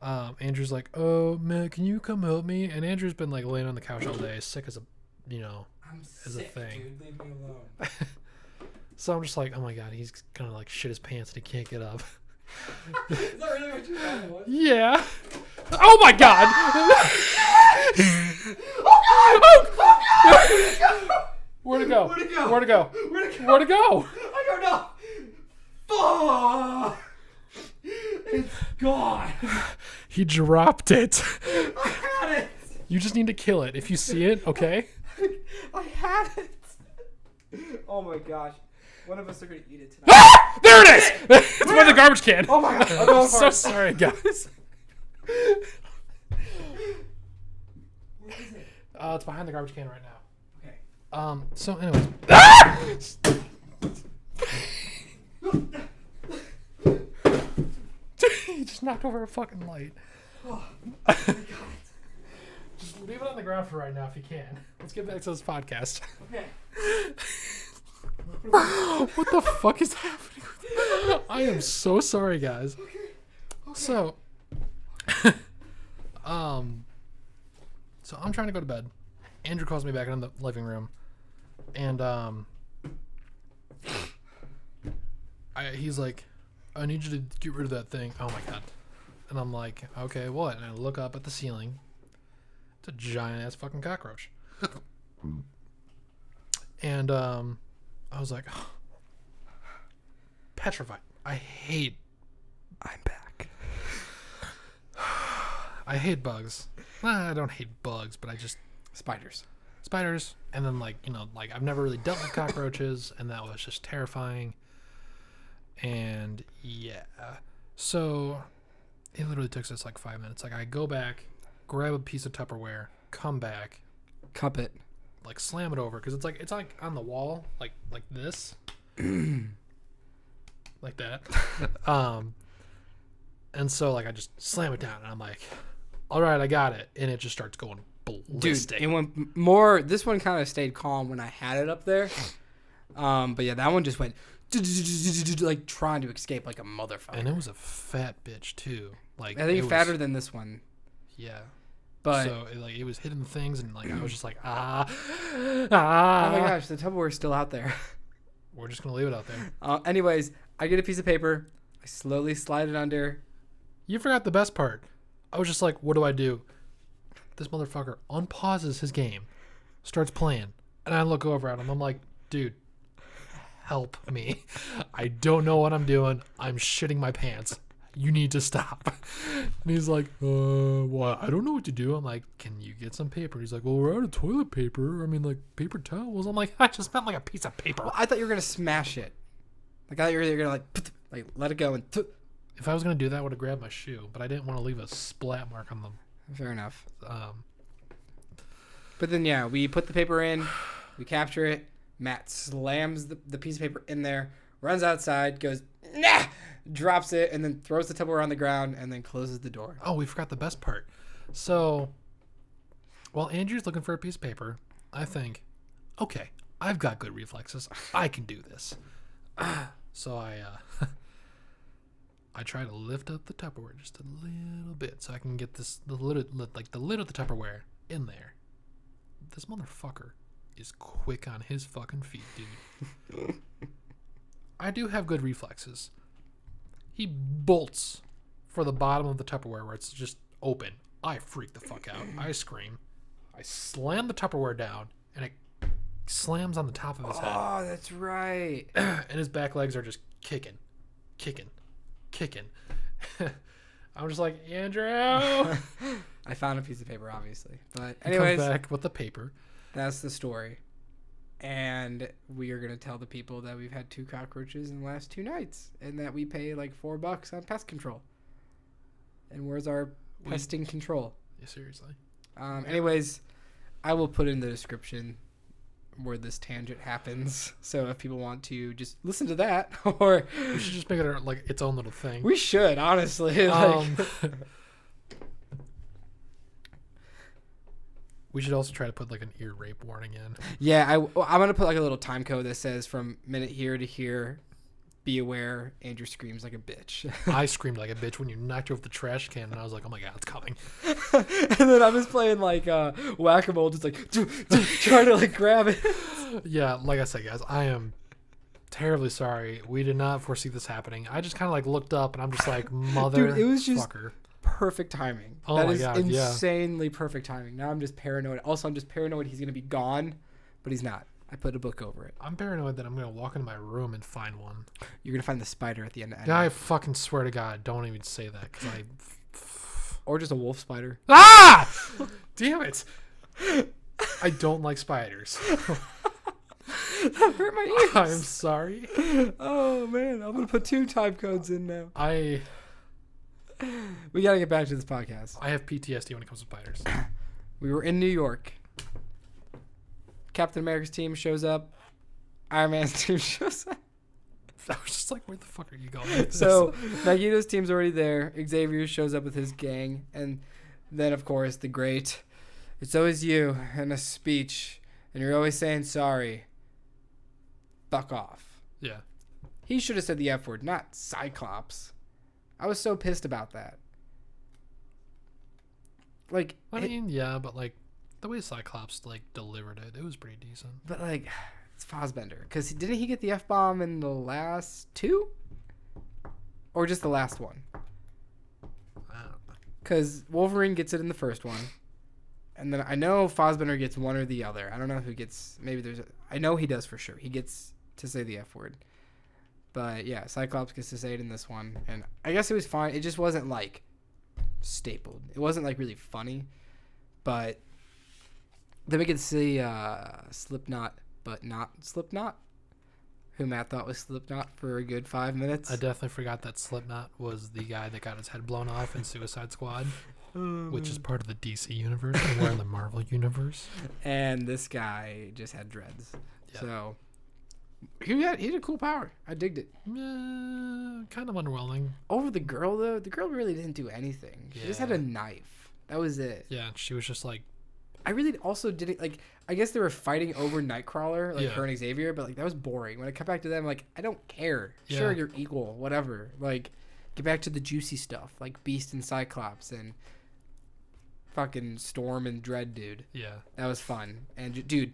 Andrew's like, "Oh man, can you come help me?" And Andrew's been like laying on the couch all day, sick as a, I'm as sick, a thing. dude. Leave me alone. So I'm just like, oh my god, he's gonna like shit his pants and he can't get up. Is that really what you thought was? Yeah. Oh my god. Where'd it go? Where'd it go? Where'd it go? Where'd it go? Where'd it go? I don't know. Fuck! It's gone. He dropped it. I had it. You just need to kill it. If you see it, okay? I had it. Oh my gosh. One of us are gonna eat it tonight. Ah! There it is! It's by the garbage can. Oh my god. I'm so sorry, guys. Where is it? It's behind the garbage can right now. Okay. So anyways. Ah! He just knocked over a fucking light. Oh my god. Just leave it on the ground for right now if you can. Let's get back to this podcast. Okay. What the fuck is happening? I am so sorry, guys. Okay. So, so I'm trying to go to bed. Andrew calls me back in the living room, and he's like, "I need you to get rid of that thing." Oh my god! And I'm like, "Okay, what?" And I look up at the ceiling. It's a giant ass fucking cockroach. And I was like, petrified. I'm back. I hate bugs. I don't hate bugs, but I just spiders, and then like I've never really dealt with cockroaches, and that was just terrifying. And yeah, so it literally took us like 5 minutes. Like I go back, grab a piece of Tupperware, come back, Cup it. like slam it over because it's like on the wall, like this, like that. And so like I just slam it down, and I'm like, all right, I got it, and it just starts going ballistic. Dude, it went more. This one kind of stayed calm when I had it up there. But yeah, that one just went like trying to escape like a motherfucker. And it was a fat bitch too. Like I think fatter than this one. Yeah. But so it was hitting things, and like I was just like oh my gosh, the Tupperware's still out there. We're just gonna leave it out there. Anyways, I get a piece of paper. I slowly slide it under. You forgot the best part. I was just like, what do I do? This motherfucker unpauses his game, starts playing, and I look over at him. I'm like, dude, help me. I don't know what I'm doing. I'm shitting my pants. You need to stop. And he's like, what? I don't know what to do. I'm like, can you get some paper? He's like, well, we're out of toilet paper. I mean, like, paper towels. I'm like, I just meant like a piece of paper. Well, I thought you were going to smash it. Like, I thought you were going to, like, let it go and... If I was going to do that, I would have grabbed my shoe. But I didn't want to leave a splat mark on them. Fair enough. But then, yeah, we put the paper in. We capture it. Matt slams the piece of paper in there, runs outside, goes, nah! Drops it, and then throws the Tupperware on the ground, and then closes the door. Oh, we forgot the best part. So, while Andrew's looking for a piece of paper, I think, okay, I've got good reflexes. I can do this. So I try to lift up the Tupperware just a little bit so I can get the lid of the Tupperware in there. This motherfucker is quick on his fucking feet, dude. I do have good reflexes. He bolts for the bottom of the Tupperware where it's just open. I freak the fuck out. I scream. I slam the Tupperware down, and it slams on the top of his head. Oh, that's right. And his back legs are just kicking. I'm just like, Andrew. I found a piece of paper, obviously. But anyways, he comes back with the paper. That's the story. And we are going to tell the people that we've had 2 cockroaches in the last 2 nights, and that we pay like $4 on pest control. And where's our pesting control? Yeah, seriously. Anyways, I will put in the description where this tangent happens. So if people want to just listen to that, or we should just make it like its own little thing. We should, honestly. We should also try to put like an ear rape warning in. Yeah, I'm gonna put like a little time code that says from minute here to here, be aware, Andrew screams like a bitch. I screamed like a bitch when you knocked over the trash can, and I was like, oh my god, it's coming. And then I was playing like whack-a-mole, just like trying to like grab it. Yeah, like I said, guys, I am terribly sorry. We did not foresee this happening. I just kind of like looked up, and I'm just like, mother. Dude, it was just fucker. Perfect timing. Oh that my is god, insanely perfect timing. Now I'm just paranoid. Also, I'm just paranoid he's gonna be gone, but he's not. I put a book over it. I'm paranoid that I'm gonna walk into my room and find one. You're gonna find the spider at the end of Yeah, I fucking swear to God, don't even say that, because or just a wolf spider. Ah! Damn it! I don't like spiders. That hurt my ears. I'm sorry. Oh man, I'm gonna put 2 time codes in now. We gotta get back to this podcast. I have PTSD when it comes to spiders. We were in New York. Captain America's team shows up. Iron Man's team shows up. I was just like, where the fuck are you going with this? So Magneto's team's already there. Xavier shows up with his gang. And then, of course, the great, it's always you in a speech. And you're always saying sorry. Fuck off. Yeah. He should have said the F word, not Cyclops. I was so pissed about that. Like, I mean, yeah, but like the way Cyclops like delivered it was pretty decent. But like, it's Fassbender, because didn't he get the F-bomb in the last 2, or just the last one? I don't know. Because Wolverine gets it in the first one, and then I know Fassbender gets one or the other. I don't know who gets. Maybe there's. I know he does for sure. He gets to say the F word. But yeah, Cyclops gets to say it in this one, and I guess it was fine. It just wasn't like stapled. It wasn't like really funny, but then we could see Slipknot, but not Slipknot, who Matt thought was Slipknot for a good 5 minutes. I definitely forgot that Slipknot was the guy that got his head blown off in Suicide Squad. which is part of the DC universe, and we're in the Marvel universe. And this guy just had dreads. Yeah. So he had a cool power. I digged it. Kind of underwhelming. Over the girl though, the girl really didn't do anything. She just had Yeah. a knife. That was it. Yeah, she was just like, I really also didn't like. I guess they were fighting over Nightcrawler, like Yeah. her and Xavier, but like that was boring. When I come back to them, like I don't care. Yeah. Sure, you're equal, whatever. Like, get back to the juicy stuff, like Beast and Cyclops and fucking Storm and Dread, dude. yeah, That was fun. And dude,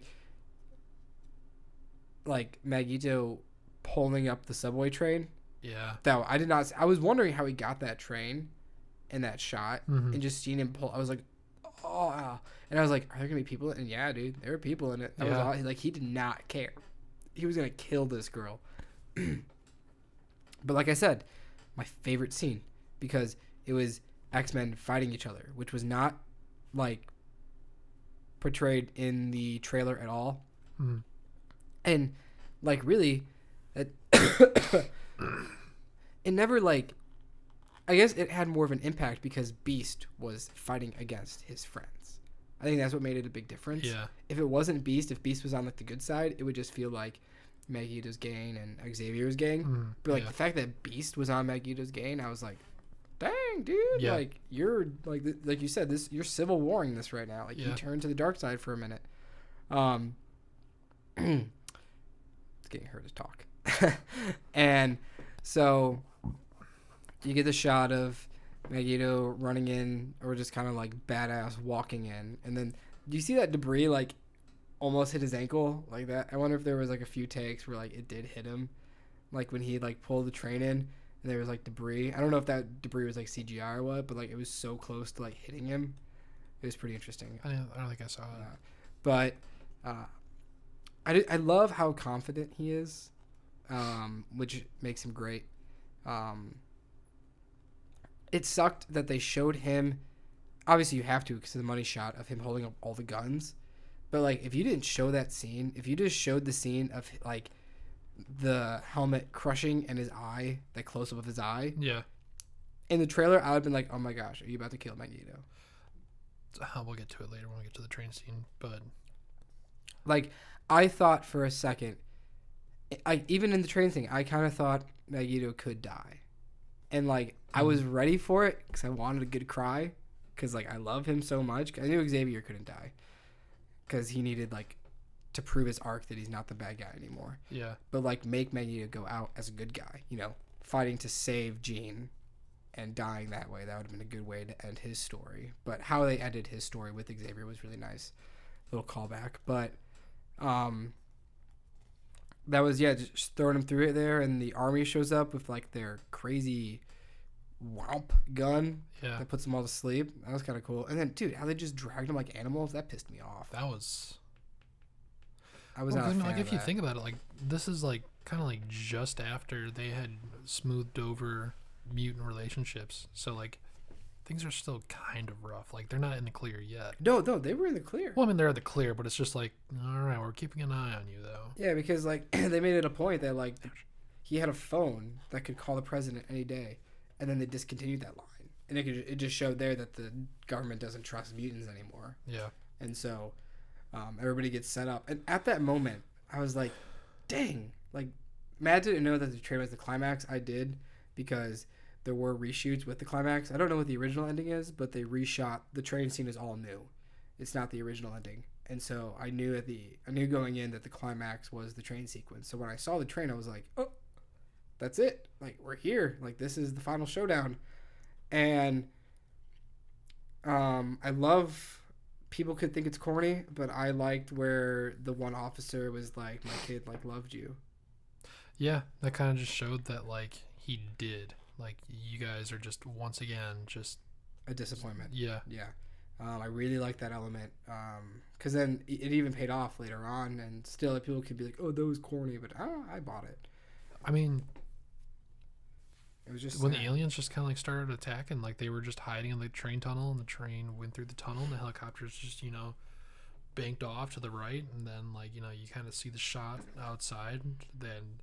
like Magneto pulling up the subway train. yeah. That I did not. I was wondering how he got that train in that shot, Mhm. and just seeing him pull. I was like, oh, wow. And I was like, are there gonna be people? And yeah, dude, there were people in it. That was Yeah. all. Like he did not care. He was gonna kill this girl. But like I said, my favorite scene because it was X-Men fighting each other, which was not like portrayed in the trailer at all. Mhm. And like really, it it never like. I guess it had more of an impact because Beast was fighting against his friends. I think that's what made it a big difference. Yeah, If it wasn't Beast, if Beast was on like the good side, it would just feel like Magneto's gang and Xavier's gang. Mhm. But like Yeah. the fact that Beast was on Magneto's gang, I was like, dang, dude, Yeah. like you're like you said, you're civil warring this right now. Like you Yeah. turned to the dark side for a minute. It's getting her to talk. And so you get the shot of Magneto running in, or just kind of like badass walking in, and then do you see that debris like almost hit his ankle like that? I wonder if there was like a few takes where like it did hit him, like when he like pulled the train in and there was like debris. I don't know if that debris was like CGI or what, but like it was so close to like hitting him. It was pretty interesting. I don't think I saw it. But I love how confident he is, which makes him great. It sucked that they showed him. Obviously, you have to because of the money shot of him holding up all the guns. But like, if you didn't show that scene, if you just showed the scene of like the helmet crushing and his eye, that close up of his eye Yeah, in the trailer, I would have been like, "Oh my gosh, are you about to kill Magneto?" we'll get to it later when we get to the train scene. But Like, I thought for a second, even in the train thing, I kind of thought Magneto could die. And, like, I was ready for it because I wanted a good cry because, like, I love him so much. I knew Xavier couldn't die because he needed, like, to prove his arc that he's not the bad guy anymore. yeah, But, like, make Magneto go out as a good guy, you know, fighting to save Jean and dying that way. That would have been a good way to end his story. But how they ended his story with Xavier was really nice. Little callback. But, that was, yeah, just throwing him through it there, and the army shows up with like their crazy whomp gun yeah. that puts them all to sleep. That was kind of cool. And then, dude, how they just dragged them like animals, that pissed me off. That was. I was Well, not a 'cause, fan like of if you that. think about it, like this is like kind of like just after they had smoothed over mutant relationships, so like things are still kind of rough. Like they're not in the clear yet. No, they were in the clear. Well, I mean they're in the clear, but it's just like, all right, we're keeping an eye on you though. Yeah, because like they made it a point that like he had a phone that could call the president any day, and then they discontinued that line, and it just showed there that the government doesn't trust mutants anymore, Yeah, and so everybody gets set up. And at that moment, I was like, dang, like Matt didn't know that the train was the climax. I did because there were reshoots with the climax. I don't know what the original ending is, but they reshot the train scene is all new. It's not the original ending. And so I knew going in that the climax was the train sequence. So when I saw the train, I was like, "Oh, that's it. Like we're here. Like this is the final showdown." And I love people could think it's corny, but I liked where the one officer was like, "My kid like loved you." yeah. That kind of just showed that like he did. Like you guys are just once again just A disappointment. yeah. Yeah. I really like that element because then it even paid off later on, and still people could be like, "Oh, that was corny," but I bought it. I mean, It was just when the sad. aliens just kind of like started attacking, like they were just hiding in the train tunnel, and the train went through the tunnel, and the helicopters just banked off to the right, and then like you kind of see the shot outside, then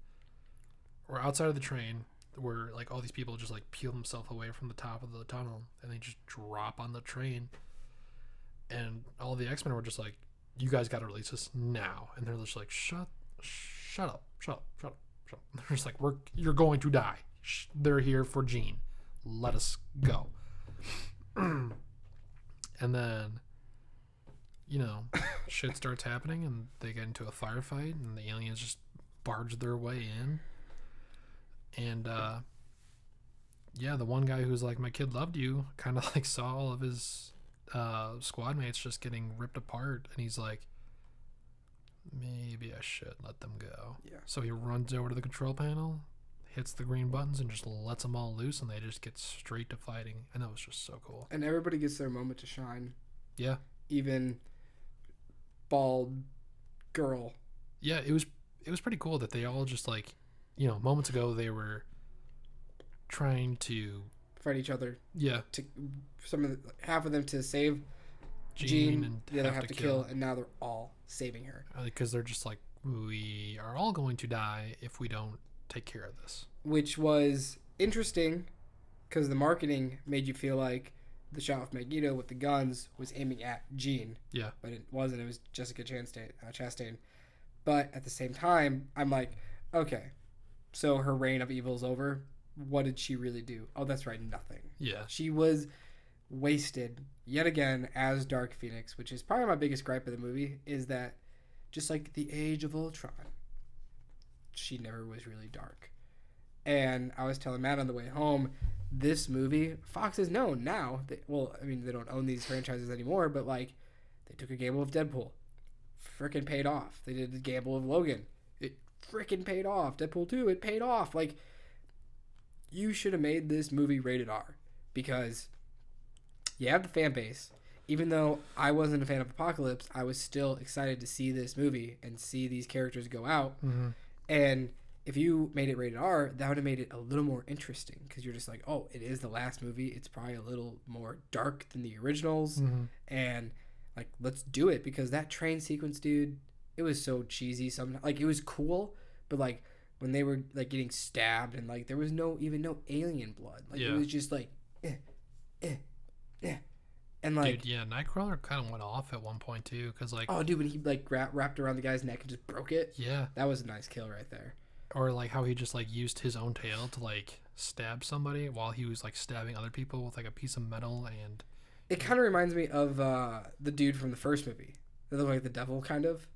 or outside of the train, where like all these people just like peel themselves away from the top of the tunnel and they just drop on the train, and all the X-Men were just like, you guys got to release us now, and they're just like, shut up. They're just like, you're going to die. They're here for Jean. Let us go. And then, shit starts happening, and they get into a firefight, and the aliens just barge their way in. And, the one guy who's like, my kid loved you, kind of like saw all of his squad mates just getting ripped apart, and he's like, maybe I should let them go. Yeah. So he runs over to the control panel, hits the green buttons, and just lets them all loose, and they just get straight to fighting. And that was just so cool. And everybody gets their moment to shine. Yeah. Even bald girl. Yeah, it was pretty cool that they all just like, moments ago they were trying to fight each other. Yeah. To half of them to save Jean, and the other have to kill, and now they're all saving her. Because they're just like, we are all going to die if we don't take care of this. Which was interesting, because the marketing made you feel like the shot with Magneto with the guns was aiming at Jean. Yeah. But it wasn't. It was Jessica Chastain. But at the same time, I'm like, okay, so her reign of evil is over. What did she really do? Oh, that's right, nothing. Yeah. She was wasted yet again as Dark Phoenix, which is probably my biggest gripe of the movie, is that just like the Age of Ultron, she never was really dark. And I was telling Matt on the way home, this movie, Fox is known now. They don't own these franchises anymore, but like, they took a gamble of Deadpool. Frickin' paid off. They did the gamble of Logan. It frickin' paid off. Deadpool 2, it paid off. Like, you should have made this movie rated R, because you have the fan base. Even though I wasn't a fan of Apocalypse, I was still excited to see this movie and see these characters go out. Mm-hmm. And if you made it rated R, that would have made it a little more interesting, because you're just like, oh, it is the last movie. It's probably a little more dark than the originals. Mm-hmm. And, like, let's do it, because that train sequence, dude, it was so cheesy. Like, it was cool, but, like, when they were, like, getting stabbed and, like, there was no alien blood. Like, It was just, like, And, like... Dude, yeah, Nightcrawler kind of went off at one point, too, because, like... Oh, dude, when he, like, wrapped around the guy's neck and just broke it? Yeah. That was a nice kill right there. Or, like, how he just, like, used his own tail to, like, stab somebody while he was, like, stabbing other people with, like, a piece of metal, and... It kind of reminds me of the dude from the first movie. They look like the devil, kind of.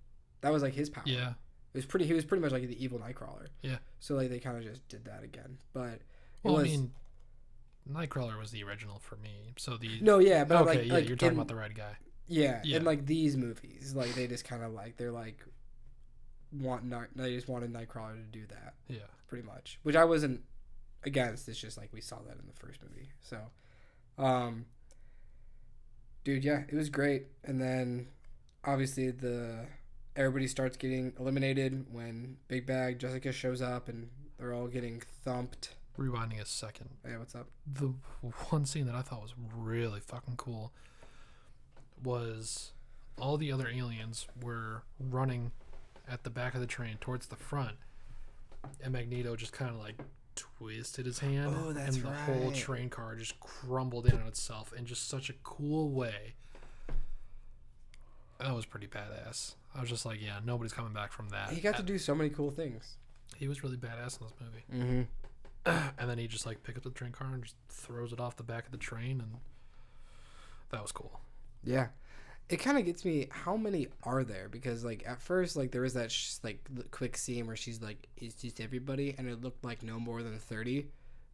That was, like, his power. Yeah. He was pretty much like the evil Nightcrawler. Yeah. So, like, they kind of just did that again. But I mean, Nightcrawler was the original for me. So the... No, yeah, but okay, like... yeah, you're talking about the right guy. Yeah, and, like, these movies, like, they just kind of, like, they're, like... They just wanted Nightcrawler to do that. Yeah. Pretty much. Which I wasn't against. It's just, like, we saw that in the first movie. So, dude, yeah, it was great. And then, obviously, everybody starts getting eliminated when Big Bag Jessica shows up, and they're all getting thumped. Rewinding a second. Yeah, what's up? The one scene that I thought was really fucking cool was all the other aliens were running at the back of the train towards the front, and Magneto just kind of like twisted his hand, and the whole train car just crumbled in on itself in just such a cool way. That was pretty badass. I was just like, yeah, nobody's coming back from that. He got to do so many cool things. He was really badass in this movie. Mm-hmm. And then he just like picks up the train car and just throws it off the back of the train, and that was cool. Yeah. It kind of gets me, how many are there? Because, like, at first, like, there was that, quick scene where she's like, it's just everybody, and it looked like no more than 30.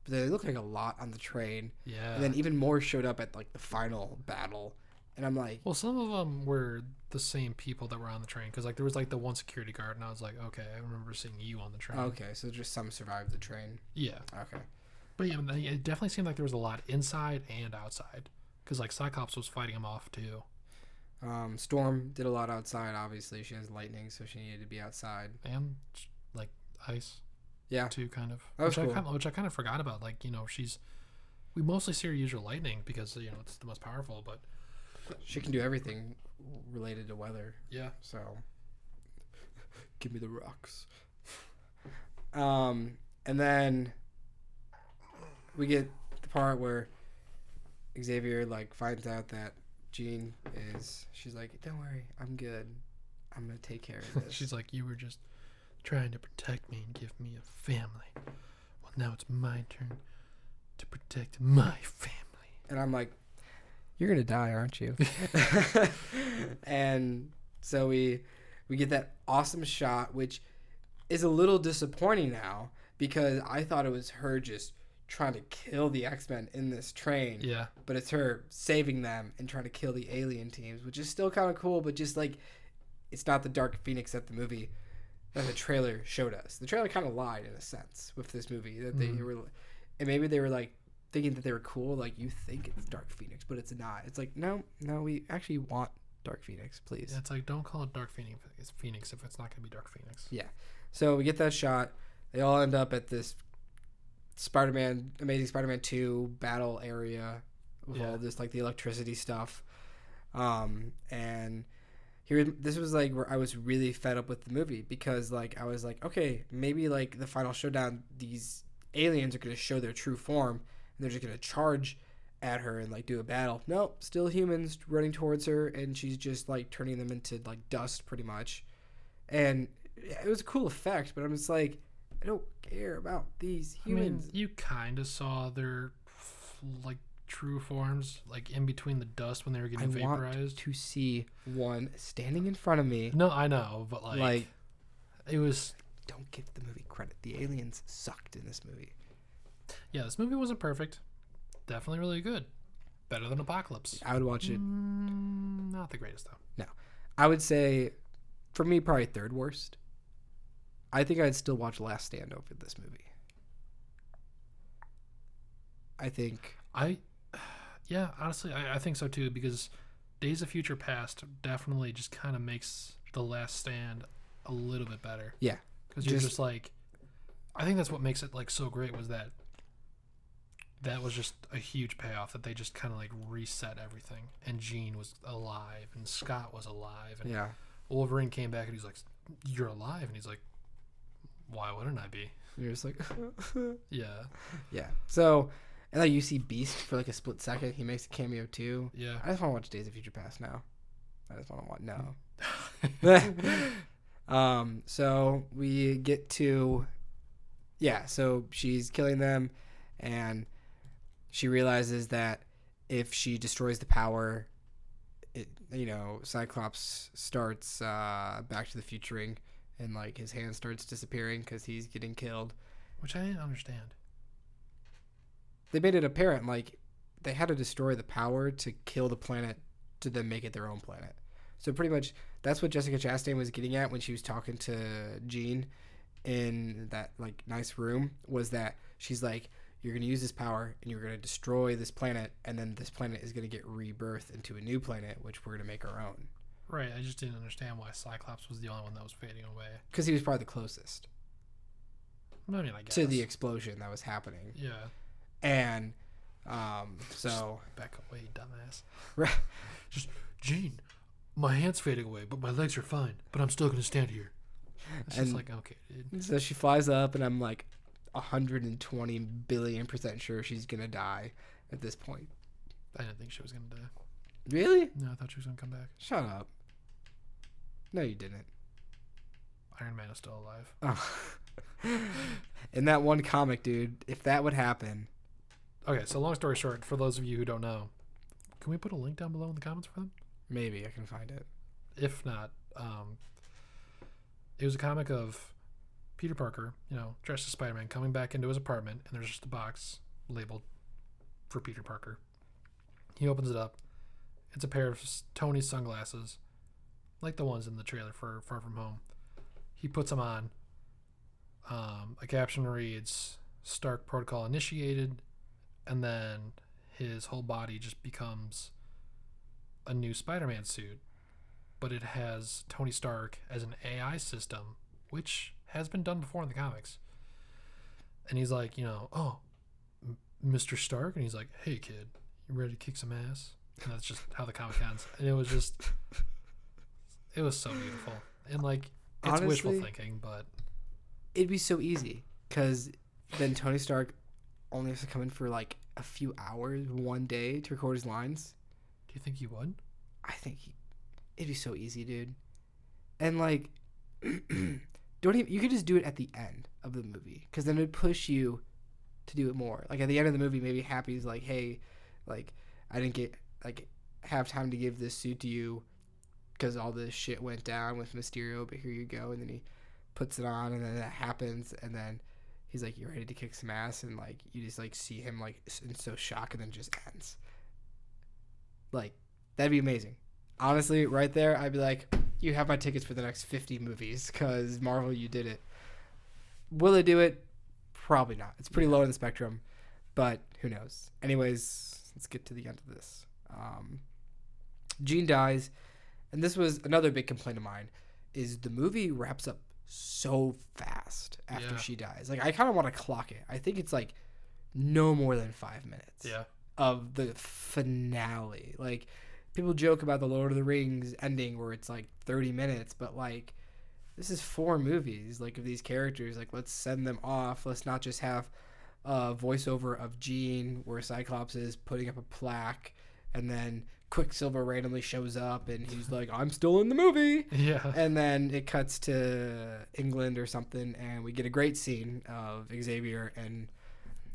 But they looked like a lot on the train. Yeah. And then even more showed up at, like, the final battle. And I'm like... Well, some of them were the same people that were on the train. Because, like, there was, like, the one security guard, and I was like, okay, I remember seeing you on the train. Okay, so just some survived the train. Yeah. Okay. But, yeah, it definitely seemed like there was a lot inside and outside. Because, like, Cyclops was fighting him off, too. Storm did a lot outside, obviously. She has lightning, so she needed to be outside. And, like, ice. Yeah. Too, kind of. That was cool. Which I kind of forgot about. Like, you know, we mostly see her use her lightning because, you know, it's the most powerful, but... She can do everything related to weather. Yeah. So, give me the rocks. And then we get the part where Xavier like finds out that Jean is. She's like, "Don't worry, I'm good. I'm gonna take care of this." She's like, you were just trying to protect me and give me a family. Well, now it's my turn to protect my family. And I'm like, "You're gonna die, aren't you?" And so we get that awesome shot, which is a little disappointing now because I thought it was her just trying to kill the X-Men in this train. Yeah. But it's her saving them and trying to kill the alien teams, which is still kind of cool, but just like it's not the Dark Phoenix that the movie that the trailer showed us. The trailer kind of lied in a sense with this movie that they were, and maybe they were like thinking that they were cool, like you think it's Dark Phoenix, but it's not. It's like no, we actually want Dark Phoenix, please. Yeah, it's like don't call it Dark Phoenix. It's Phoenix if it's not gonna be Dark Phoenix. Yeah. So we get that shot. They all end up at this Amazing Spider-Man 2 battle area with all this like the electricity stuff. And this was like where I was really fed up with the movie because like I was like, okay, maybe like the final showdown, these aliens are gonna show their true form and they're just gonna charge at her and like do a battle. Nope, still humans running towards her and she's just like turning them into like dust pretty much. And it was a cool effect, but I'm just like, I don't care about these humans. I mean, you kind of saw their like true forms, like in between the dust when they were getting vaporized. Want to see one standing in front of me. No, I know, but like it was. Don't give the movie credit. The aliens sucked in this movie. Yeah, this movie wasn't perfect. Definitely really good. Better than Apocalypse. I would watch it. Not the greatest though. No, I would say, for me, probably third worst. I think I'd still watch Last Stand over this movie. I think. Yeah, honestly, I think so too, because Days of Future Past definitely just kind of makes The Last Stand a little bit better. Yeah. Because you're just like, I think that's what makes it like so great was that was just a huge payoff that they just kind of like reset everything. And Jean was alive and Scott was alive. And Wolverine came back and he's like, "You're alive?" And he's like, "Why wouldn't I be?" You're just like, yeah. Yeah. So, and like you see Beast for like a split second. He makes a cameo too. Yeah. I just want to watch Days of Future Past now. I just want to watch. No. So we get to, so she's killing them and she realizes that if she destroys the power, Cyclops starts Back to the Futuring and like his hand starts disappearing because he's getting killed. Which I didn't understand. They made it apparent like they had to destroy the power to kill the planet to then make it their own planet. So pretty much that's what Jessica Chastain was getting at when she was talking to Jean in that like nice room, was that she's like, you're going to use this power and you're going to destroy this planet, and then this planet is going to get rebirthed into a new planet, which we're going to make our own. Right. I just didn't understand why Cyclops was the only one that was fading away. Because he was probably the closest I mean, I guess. to the explosion that was happening. Yeah. And so... Back away, dumbass. Just, Jean, my hand's fading away, but my legs are fine. But I'm still going to stand here. It's just like, okay, dude. So she flies up, and I'm like 120 billion% sure she's going to die at this point. I didn't think she was going to die. Really? No, I thought she was going to come back. Shut up. No, you didn't. Iron Man is still alive. Oh. In that one comic, dude, if that would happen... Okay, so long story short, for those of you who don't know, can we put a link down below in the comments for them? Maybe I can find it. If not, it was a comic of Peter Parker, dressed as Spider-Man, coming back into his apartment, and there's just a box labeled for Peter Parker. He opens it up. It's a pair of Tony's sunglasses, like the ones in the trailer for Far From Home. He puts them on. A caption reads, "Stark Protocol initiated," and then his whole body just becomes a new Spider-Man suit, but it has Tony Stark as an AI system, which has been done before in the comics. And he's like, "Oh, Mr. Stark," and he's like, "Hey kid, you ready to kick some ass?" And that's just how the comic ends. And it was so beautiful. And like, it's honestly, wishful thinking, but it'd be so easy because then Tony Stark only has to come in for like a few hours one day to record his lines, Do you think he would? I think it'd be so easy, dude. And like, don't even, you could just do it at the end of the movie, because then it'd push you to do it more. Like at the end of the movie, maybe Happy's like, hey, like I didn't get like have time to give this suit to you because all this shit went down with Mysterio, but here you go. And then he puts it on, and then that happens, and then he's like, you ready to kick some ass? And like you just like see him like in so shock, and then it just ends. Like that'd be amazing. Honestly, right there, I'd be like, you have my tickets for the next 50 movies, because Marvel, you did it. Will they do it? Probably not. It's pretty low in the spectrum, but who knows? Anyways, let's get to the end of this. Jean dies, and this was another big complaint of mine, is the movie wraps up so fast after she dies. Like, I kind of want to clock it. I think it's like no more than 5 minutes of the finale. Like, people joke about the Lord of the Rings ending where it's like 30 minutes, but like, this is 4 movies, like, of these characters. Like, let's send them off. Let's not just have a voiceover of Jean where Cyclops is putting up a plaque, and then Quicksilver randomly shows up and he's like, I'm still in the movie. Yeah. And then it cuts to England or something, and we get a great scene of Xavier and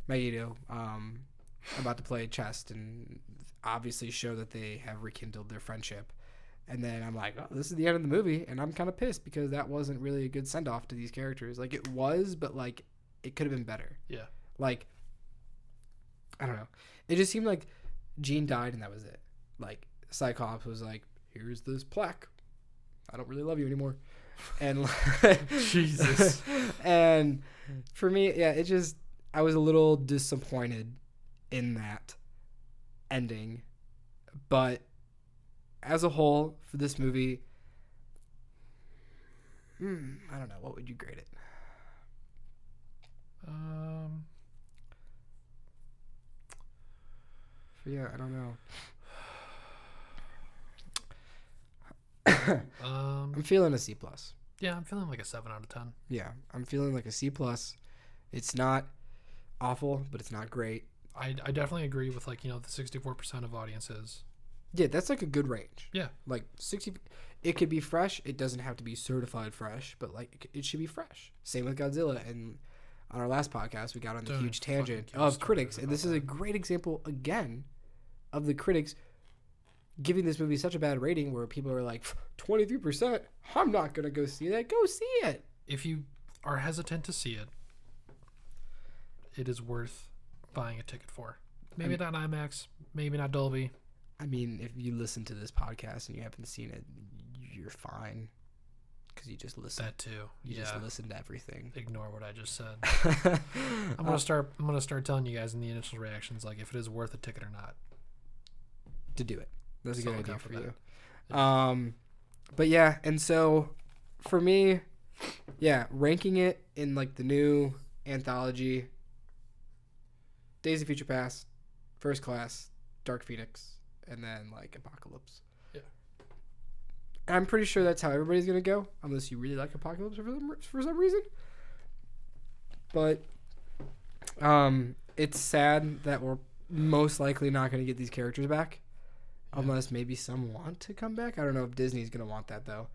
Magneto about to play chess and obviously show that they have rekindled their friendship. And then I'm like, oh, this is the end of the movie, and I'm kind of pissed because that wasn't really a good send-off to these characters. Like, it was, but, like, it could have been better. Yeah. Like, I don't know. It just seemed like Jean died, and that was it. Like, Cyclops was like, here's this plaque. I don't really love you anymore. And, Jesus. And for me, yeah, it just, I was a little disappointed in that ending. But as a whole, for this movie, I don't know. What would you grade it? Yeah, I don't know. I'm feeling a C+. Yeah, I'm feeling like a 7 out of 10. Yeah, I'm feeling like a C+. It's not awful, but it's not great. I definitely agree with, like, you know, the 64% of audiences. Yeah, that's like a good range. Yeah. Like 60, it could be fresh. It doesn't have to be certified fresh, but like it should be fresh. Same with Godzilla. And on our last podcast, we got on the huge tangent of critics. And this is a great example, again, of the critics giving this movie such a bad rating where people are like, 23%, I'm not going to go see that. Go see it. If you are hesitant to see it, it is worth buying a ticket for. Maybe not IMAX, maybe not Dolby. I mean, if you listen to this podcast and you haven't seen it, you're fine. Because you just listen. That too. You just listen to everything. Ignore what I just said. I'm gonna start telling you guys in the initial reactions, like, if it is worth a ticket or not. To do it. That's a good idea for you. Yeah. But yeah, and so for me, yeah, ranking it in like the new anthology, Days of Future Past, First Class, Dark Phoenix, and then like Apocalypse. Yeah. And I'm pretty sure that's how everybody's gonna go, unless you really like Apocalypse for some reason. But it's sad that we're most likely not gonna get these characters back. Yeah. Unless maybe some want to come back. I don't know if Disney's gonna want that though.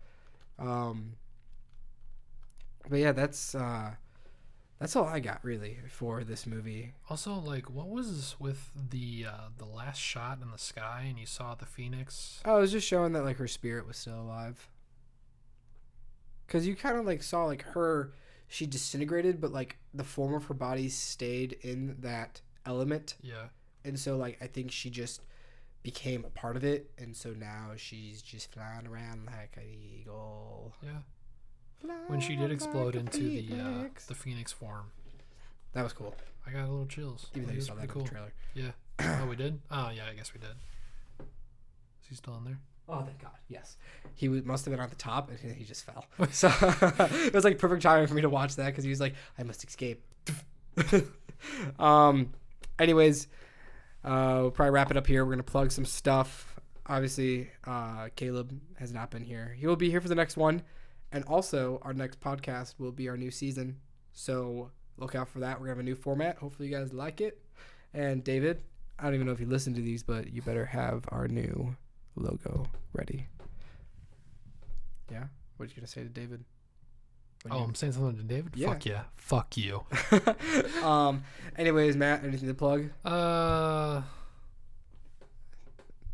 But yeah, that's all I got really for this movie. Also, like, what was with the last shot in the sky and you saw the Phoenix? Oh, it was just showing that like her spirit was still alive. Cause you kind of like saw like she disintegrated, but like the form of her body stayed in that element. Yeah. And so like I think she just became a part of it, and so now she's just flying around like an eagle. Yeah. When she did explode into the Phoenix form. That was cool. I got a little chills. Even though you saw that in the trailer. Yeah. Oh, we did? Oh, yeah, I guess we did. Is he still in there? Oh, thank God. Yes. He must have been on the top, and he just fell. So it was like perfect timing for me to watch that, because he was like, I must escape. Anyways, we'll probably wrap it up here. We're going to plug some stuff. Obviously, Caleb has not been here. He will be here for the next one. And also, our next podcast will be our new season. So look out for that. We're gonna have a new format. Hopefully you guys like it. And David, I don't even know if you listen to these, but you better have our new logo ready. Yeah. What are you gonna say to David? I'm saying something to David. Yeah. Fuck yeah. Fuck you. Anyways, Matt, anything to plug?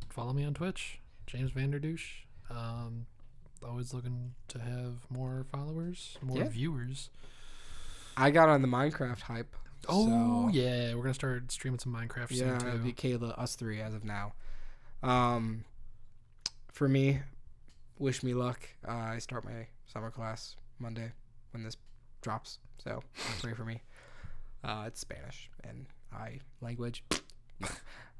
Follow me on Twitch, James Vanderdouche. Always looking to have more followers, more viewers. I got on the Minecraft hype. Oh yeah, we're gonna start streaming some Minecraft soon too. Yeah, it'll be Kayla, us three as of now. For me, wish me luck. I start my summer class Monday when this drops, so pray for me. It's Spanish and language.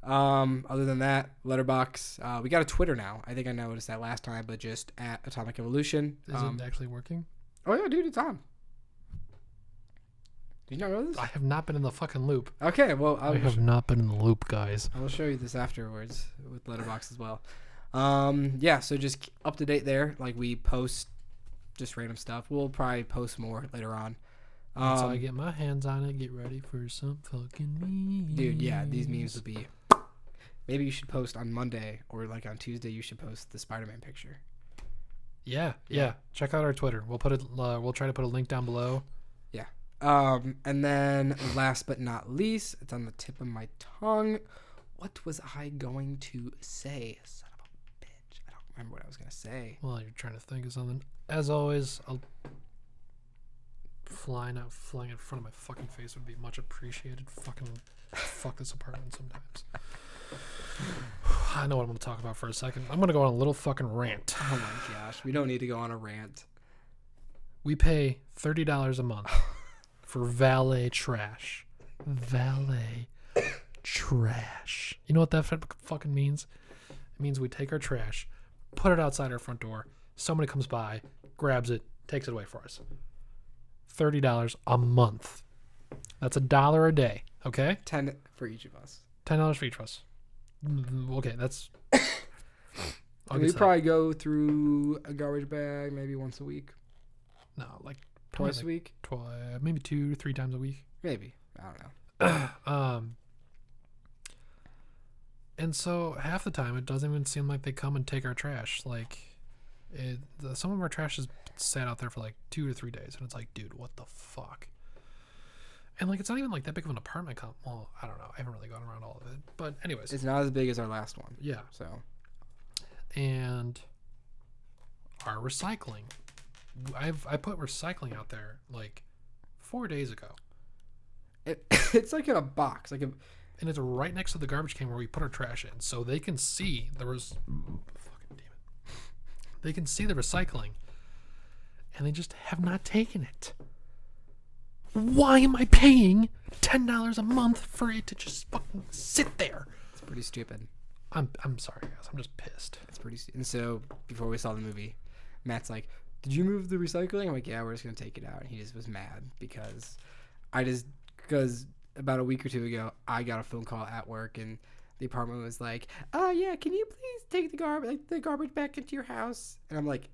Other than that, Letterboxd. We got a Twitter now. I think I noticed that last time, but just at Atomic Evolution. Is it actually working? Oh yeah, dude, it's on. Did you not know this? I have not been in the fucking loop. Okay, well, I have not been in the loop, guys. I will show you this afterwards with Letterboxd as well. Yeah, so just up to date there. Like, we post just random stuff. We'll probably post more later on. Once I get my hands on it, get ready for some fucking memes. Dude, yeah, these memes will be... Maybe you should post on Monday, or like on Tuesday you should post the Spider-Man picture. Yeah. Check out our Twitter. We'll put it. We'll try to put a link down below. Yeah. And then last but not least, it's on the tip of my tongue. What was I going to say? Son of a bitch. I don't remember what I was going to say. Well, you're trying to think of something. As always, flying in front of my fucking face would be much appreciated. Fuck this apartment sometimes. I know what I'm going to talk about for a second. I'm going to go on a little fucking rant. Oh my gosh. We don't need to go on a rant. We pay $30 a month for valet trash. Valet trash. You know what that fucking means? It means we take our trash, put it outside our front door. Somebody comes by, grabs it, takes it away for us. $30 a month. That's $1 a day. Okay? 10 for each of us. $10 for each of us. Okay, that's... We probably go through a garbage bag maybe once a week. No, like... Twice a week? Maybe 2 or 3 times a week. Maybe. I don't know. And so half the time it doesn't even seem like they come and take our trash. Like, some of our trash is sat out there for like 2 or 3 days, and it's like, dude, what the fuck? And like, it's not even like that big of an apartment well, I don't know. I haven't really gone around all of it, but anyways, it's not as big as our last one. Yeah. So, and our recycling. I put recycling out there like 4 days ago. It's like in a box, and it's right next to the garbage can where we put our trash in, so they can see fucking damn it. They can see the recycling, and they just have not taken it. Why am I paying $10 a month for it to just fucking sit there? It's pretty stupid. I'm sorry, guys. I'm just pissed. It's pretty. And so before we saw the movie, Matt's like, "Did you move the recycling?" I'm like, "Yeah, we're just gonna take it out." And he just was mad because about a week or two ago, I got a phone call at work, and the apartment was like, "Oh yeah, can you please take the garbage back into your house?" And I'm like,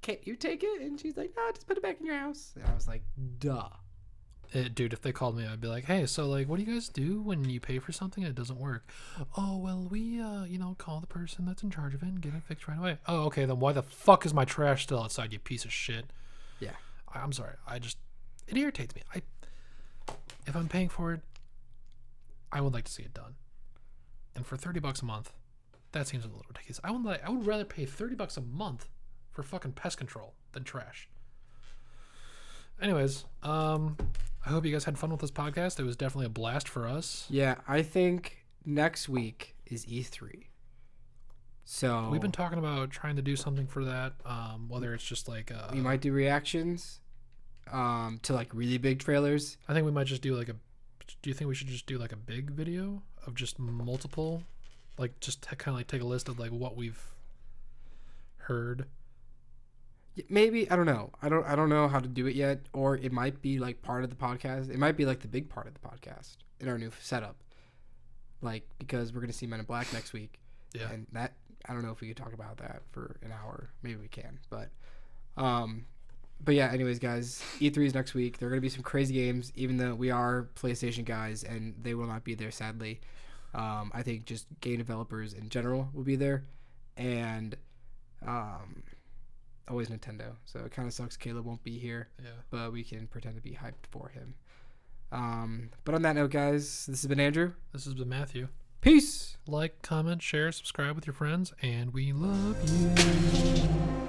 "Can't you take it?" And she's like, "No, just put it back in your house." And I was like, "Duh." Dude, if they called me, I'd be like, "Hey, so like, what do you guys do when you pay for something and it doesn't work?" "Oh, well, we call the person that's in charge of it and get it fixed right away." "Oh, okay, then why the fuck is my trash still outside, you piece of shit?" Yeah. I'm sorry. It irritates me. If I'm paying for it, I would like to see it done. And for $30 a month, that seems a little ridiculous. I would rather pay $30 a month for fucking pest control than trash. Anyways, I hope you guys had fun with this podcast. It was definitely a blast for us. Yeah, I think next week is E3. So we've been talking about trying to do something for that. Whether it's just like we might do reactions to like really big trailers. I think we might just do like do you think we should just do like a big video of just multiple, like just kind of like take a list of like what we've heard? Maybe, I don't know. I don't know how to do it yet, or it might be like part of the podcast. It might be like the big part of the podcast in our new setup. Like, because we're going to see Men in Black next week. Yeah. And that, I don't know if we could talk about that for an hour. Maybe we can, but But yeah, anyways, guys, E3 is next week. There are going to be some crazy games, even though we are PlayStation guys, and they will not be there, sadly. I think just game developers in general will be there, and always Nintendo. So it kind of sucks Caleb won't be here, Yeah. but we can pretend to be hyped for him. But on that note, guys, this has been Andrew. This has been Matthew. Peace! Like, comment, share, subscribe with your friends, and we love you.